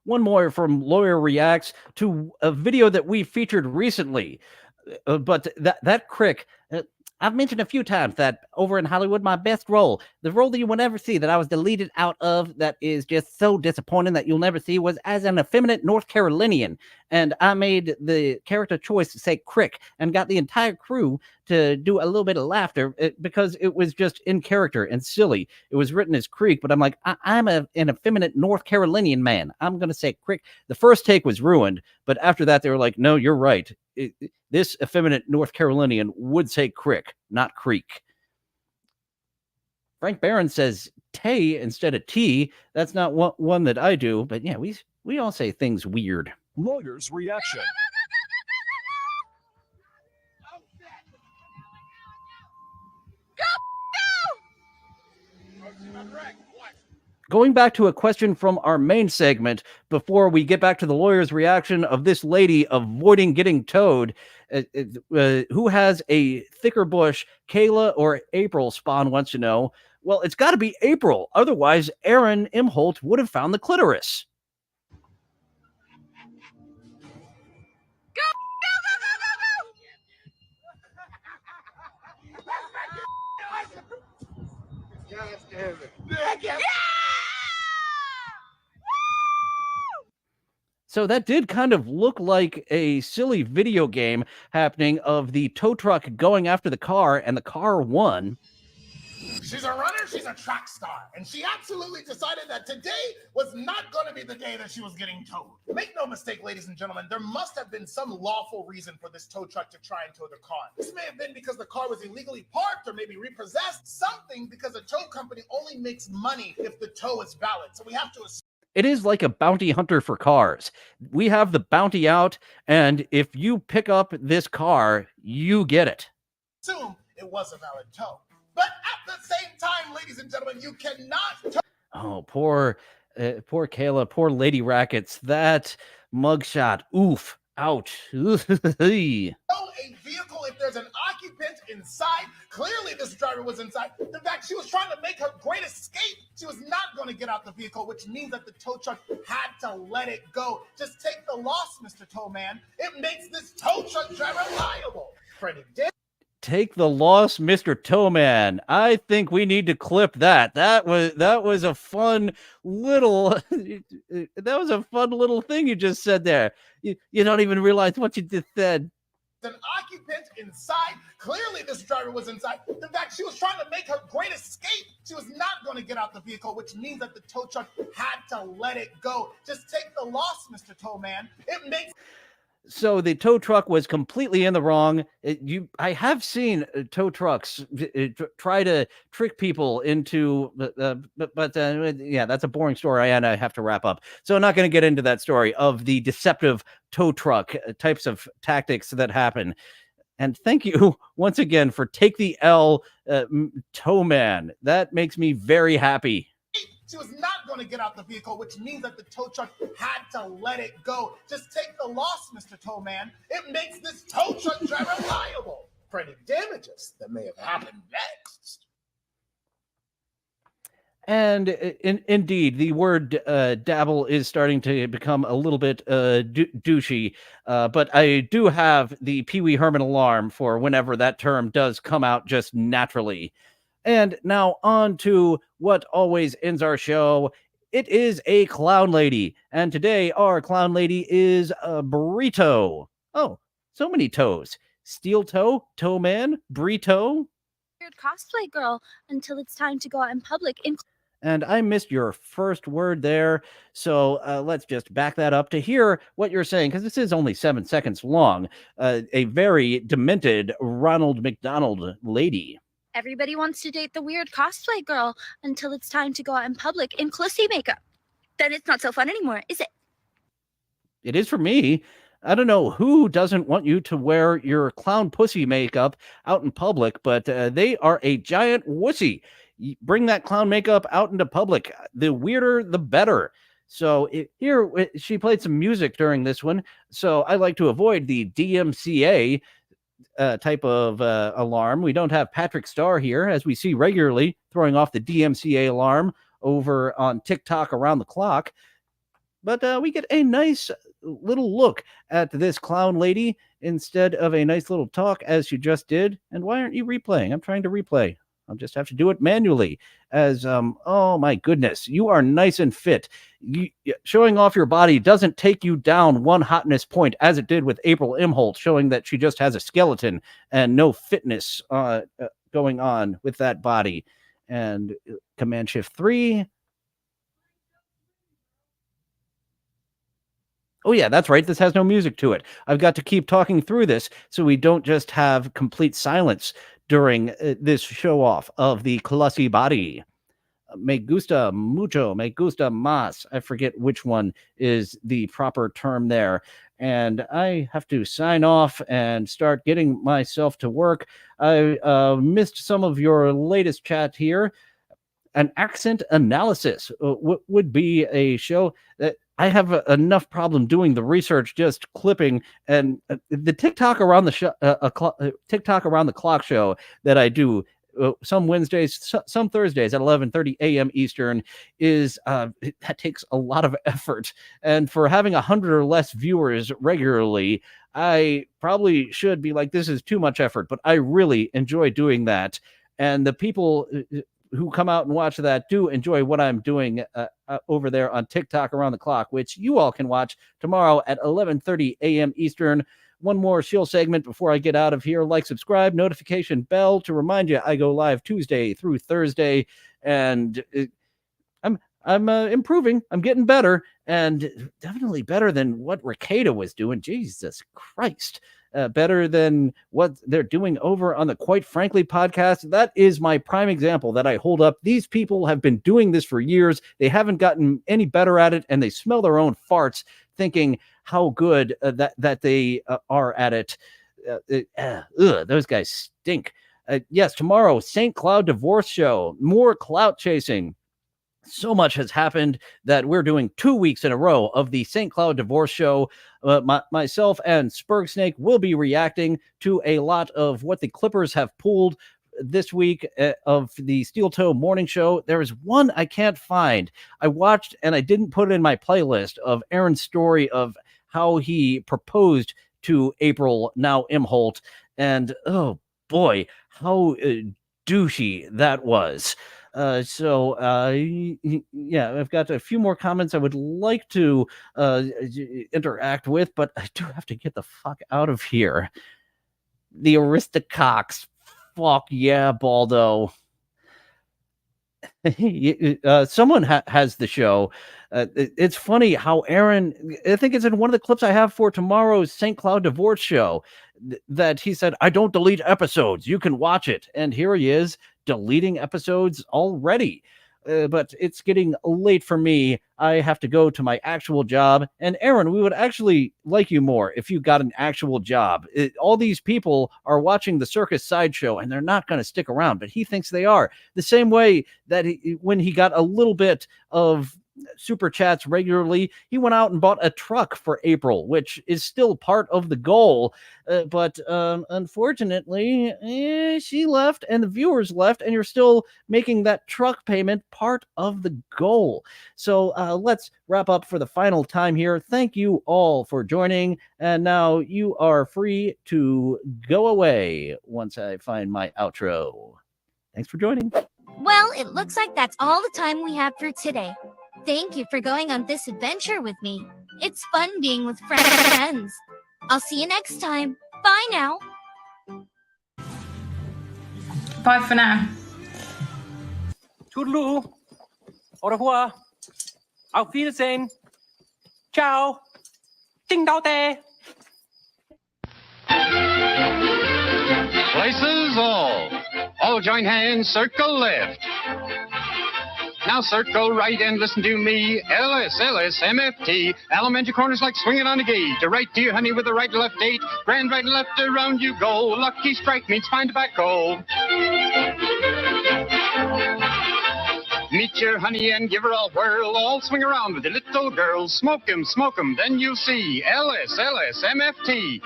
One more from Lawyer Reacts to a video that we featured recently. But that crick... I've mentioned a few times that over in Hollywood, my best role, the role that you will never see, that I was deleted out of, that is just so disappointing that you'll never see, was as an effeminate North Carolinian. And I made the character choice to say crick and got the entire crew to do a little bit of laughter because it was just in character and silly. It was written as creek, but I'm like, I'm an effeminate North Carolinian man. I'm going to say crick. The first take was ruined, but after that, they were like, no, you're right. This effeminate North Carolinian would say crick, not creek. Frank Barron says tay instead of T. That's not one that I do, but yeah, we all say things weird. Lawyer's reaction. Going back to a question from our main segment before we get back to the lawyer's reaction of this lady avoiding getting towed, who has a thicker bush, Kayla or April? Spawn wants to know. Well, it's got to be April. Otherwise, April Imholte would have found the clitoris. So that did kind of look like a silly video game happening of the tow truck going after the car, and the car won. She's a runner, she's a track star, and she absolutely decided that today was not going to be the day that she was getting towed. Make no mistake, ladies and gentlemen, there must have been some lawful reason for this tow truck to try and tow the car. This may have been because the car was illegally parked or maybe repossessed, something because a tow company only makes money if the tow is valid. So we have to assume it is like a bounty hunter for cars. We have the bounty out, and if you pick up this car, you get it. It was a valid tow. But at the same time, ladies and gentlemen, you cannot tow. Oh, poor Kayla, poor Lady Rackets. That mugshot. Oof. Ouch. Tow a vehicle if there's an occupant inside. Clearly, this driver was inside. In fact, she was trying to make her great escape. She was not going to get out the vehicle, which means that the tow truck had to let it go. Just take the loss, Mr. Towman. It makes this tow truck driver liable. Pretty damn. Take the loss, Mr. Towman. I think we need to clip that. That was a fun little thing you just said there. You don't even realize what you just said. An occupant inside. Clearly, this driver was inside. In fact, she was trying to make her great escape. She was not going to get out the vehicle, which means that the tow truck had to let it go. Just take the loss, Mr. Towman. It makes. So the tow truck was completely in the wrong. I have seen tow trucks try to trick people into, yeah, that's a boring story, and I have to wrap up. So I'm not going to get into that story of the deceptive tow truck types of tactics that happen. And thank you once again for Take the L, Towman. That makes me very happy. She was not going to get out the vehicle, which means that the tow truck had to let it go. Just take the loss, Mr. Towman. It makes this tow truck driver liable for any damages that may have happened next. And indeed, the word dabble is starting to become a little bit douchey, but I do have the Pee Wee Herman alarm for whenever that term does come out just naturally. And now on to what always ends our show. It is a clown lady. And today our clown lady is a burrito. Oh, so many toes. Steel toe, toe man, burrito. Weird cosplay girl until it's time to go out in public. And I missed your first word there. So let's just back that up to hear what you're saying, because this is only 7 seconds long. A very demented Ronald McDonald lady. Everybody wants to date the weird cosplay girl until it's time to go out in public in pussy makeup. Then it's not so fun anymore, is it? It is for me. I don't know who doesn't want you to wear your clown pussy makeup out in public, but they are a giant wussy. Bring that clown makeup out into public. The weirder, the better. So here, she played some music during this one, so I like to avoid the DMCA type of alarm. We don't have Patrick Starr here, as we see regularly throwing off the DMCA alarm over on TikTok around the clock. But we get a nice little look at this clown lady instead of a nice little talk as she just did. And why aren't you replaying? I'm trying to replay. I'll just have to do it manually as, oh my goodness, you are nice and fit. Showing off your body doesn't take you down one hotness point as it did with April Imholte, showing that she just has a skeleton and no fitness going on with that body. And Command Shift 3. Oh yeah, that's right. This has no music to it. I've got to keep talking through this so we don't just have complete silence during this show off of the classy body. Me gusta mucho, me gusta más. I forget which one is the proper term there. And I have to sign off and start getting myself to work. I missed some of your latest chat here. an accent analysis would be a show that I have enough problem doing the research, just clipping, and the TikTok around the TikTok around the clock show that I do some Wednesdays, some Thursdays at 11:30 a.m. Eastern is that takes a lot of effort. And for having 100 or less viewers regularly, I probably should be like, this is too much effort, but I really enjoy doing that. And the people who come out and watch that do enjoy what I'm doing over there on TikTok around the clock, which you all can watch tomorrow at 11:30 a.m. Eastern. One more shield segment before I get out of here. Like, subscribe, notification bell to remind you I go live Tuesday through Thursday, and I'm improving. I'm getting better, and definitely better than what Rekieta was doing. Jesus Christ. Better than what they're doing over on the Quite Frankly podcast. That is my prime example that I hold up. These people have been doing this for years. They haven't gotten any better at it, and they smell their own farts thinking how good that they are at it. Those guys stink. Yes, tomorrow, St. Cloud divorce show. More clout chasing. So much has happened that we're doing 2 weeks in a row of the St. Cloud divorce show. Myself and Spurg Snake will be reacting to a lot of what the Clippers have pulled this week of the Steel Toe morning show. There is one I can't find. I watched and I didn't put it in my playlist of Aaron's story of how he proposed to April, now Imholte. And oh boy, how douchey that was. Yeah, I've got a few more comments I would like to interact with, but I do have to get the fuck out of here. The Aristocox. Fuck yeah, Baldo. Someone has the show. It's funny how Aaron, I think it's in one of the clips I have for tomorrow's St. Cloud divorce show, that he said, I don't delete episodes. You can watch it. And here he is deleting episodes already. But it's getting late for me. I have to go to my actual job. And Aaron, we would actually like you more if you got an actual job. All these people are watching the circus sideshow and they're not going to stick around, but he thinks they are. The same way that when he got a little bit of super chats regularly, he went out and bought a truck for April, which is still part of the goal. But unfortunately, she left and the viewers left, and you're still making that truck payment part of the goal. So let's wrap up for the final time here. Thank you all for joining. And now you are free to go away once I find my outro. Thanks for joining. Well, it looks like that's all the time we have for today. Thank you for going on this adventure with me. It's fun being with friends. I'll see you next time. Bye now. Bye for now. Toodaloo. Au revoir. Auf Wiedersehen. Ciao. Ding dao day. Places all. All join hands, circle left. Now circle right and listen to me. LS, MFT. Elementary corners like swinging on a gate. To right, dear honey, with a right and left date. Grand right and left, around you go. Lucky strike means fine tobacco. Meet your honey and give her a whirl. All swing around with the little girl. Smoke 'em, then you'll see. LS, MFT.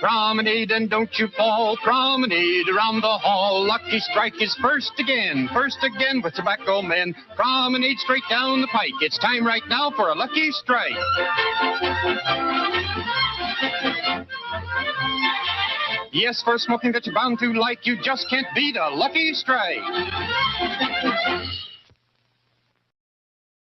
Promenade and don't you fall. Promenade around the hall. Lucky strike is first again with tobacco men. Promenade straight down the pike. It's time right now for a lucky strike. Yes, for smoking that you're bound to like, you just can't beat a lucky strike.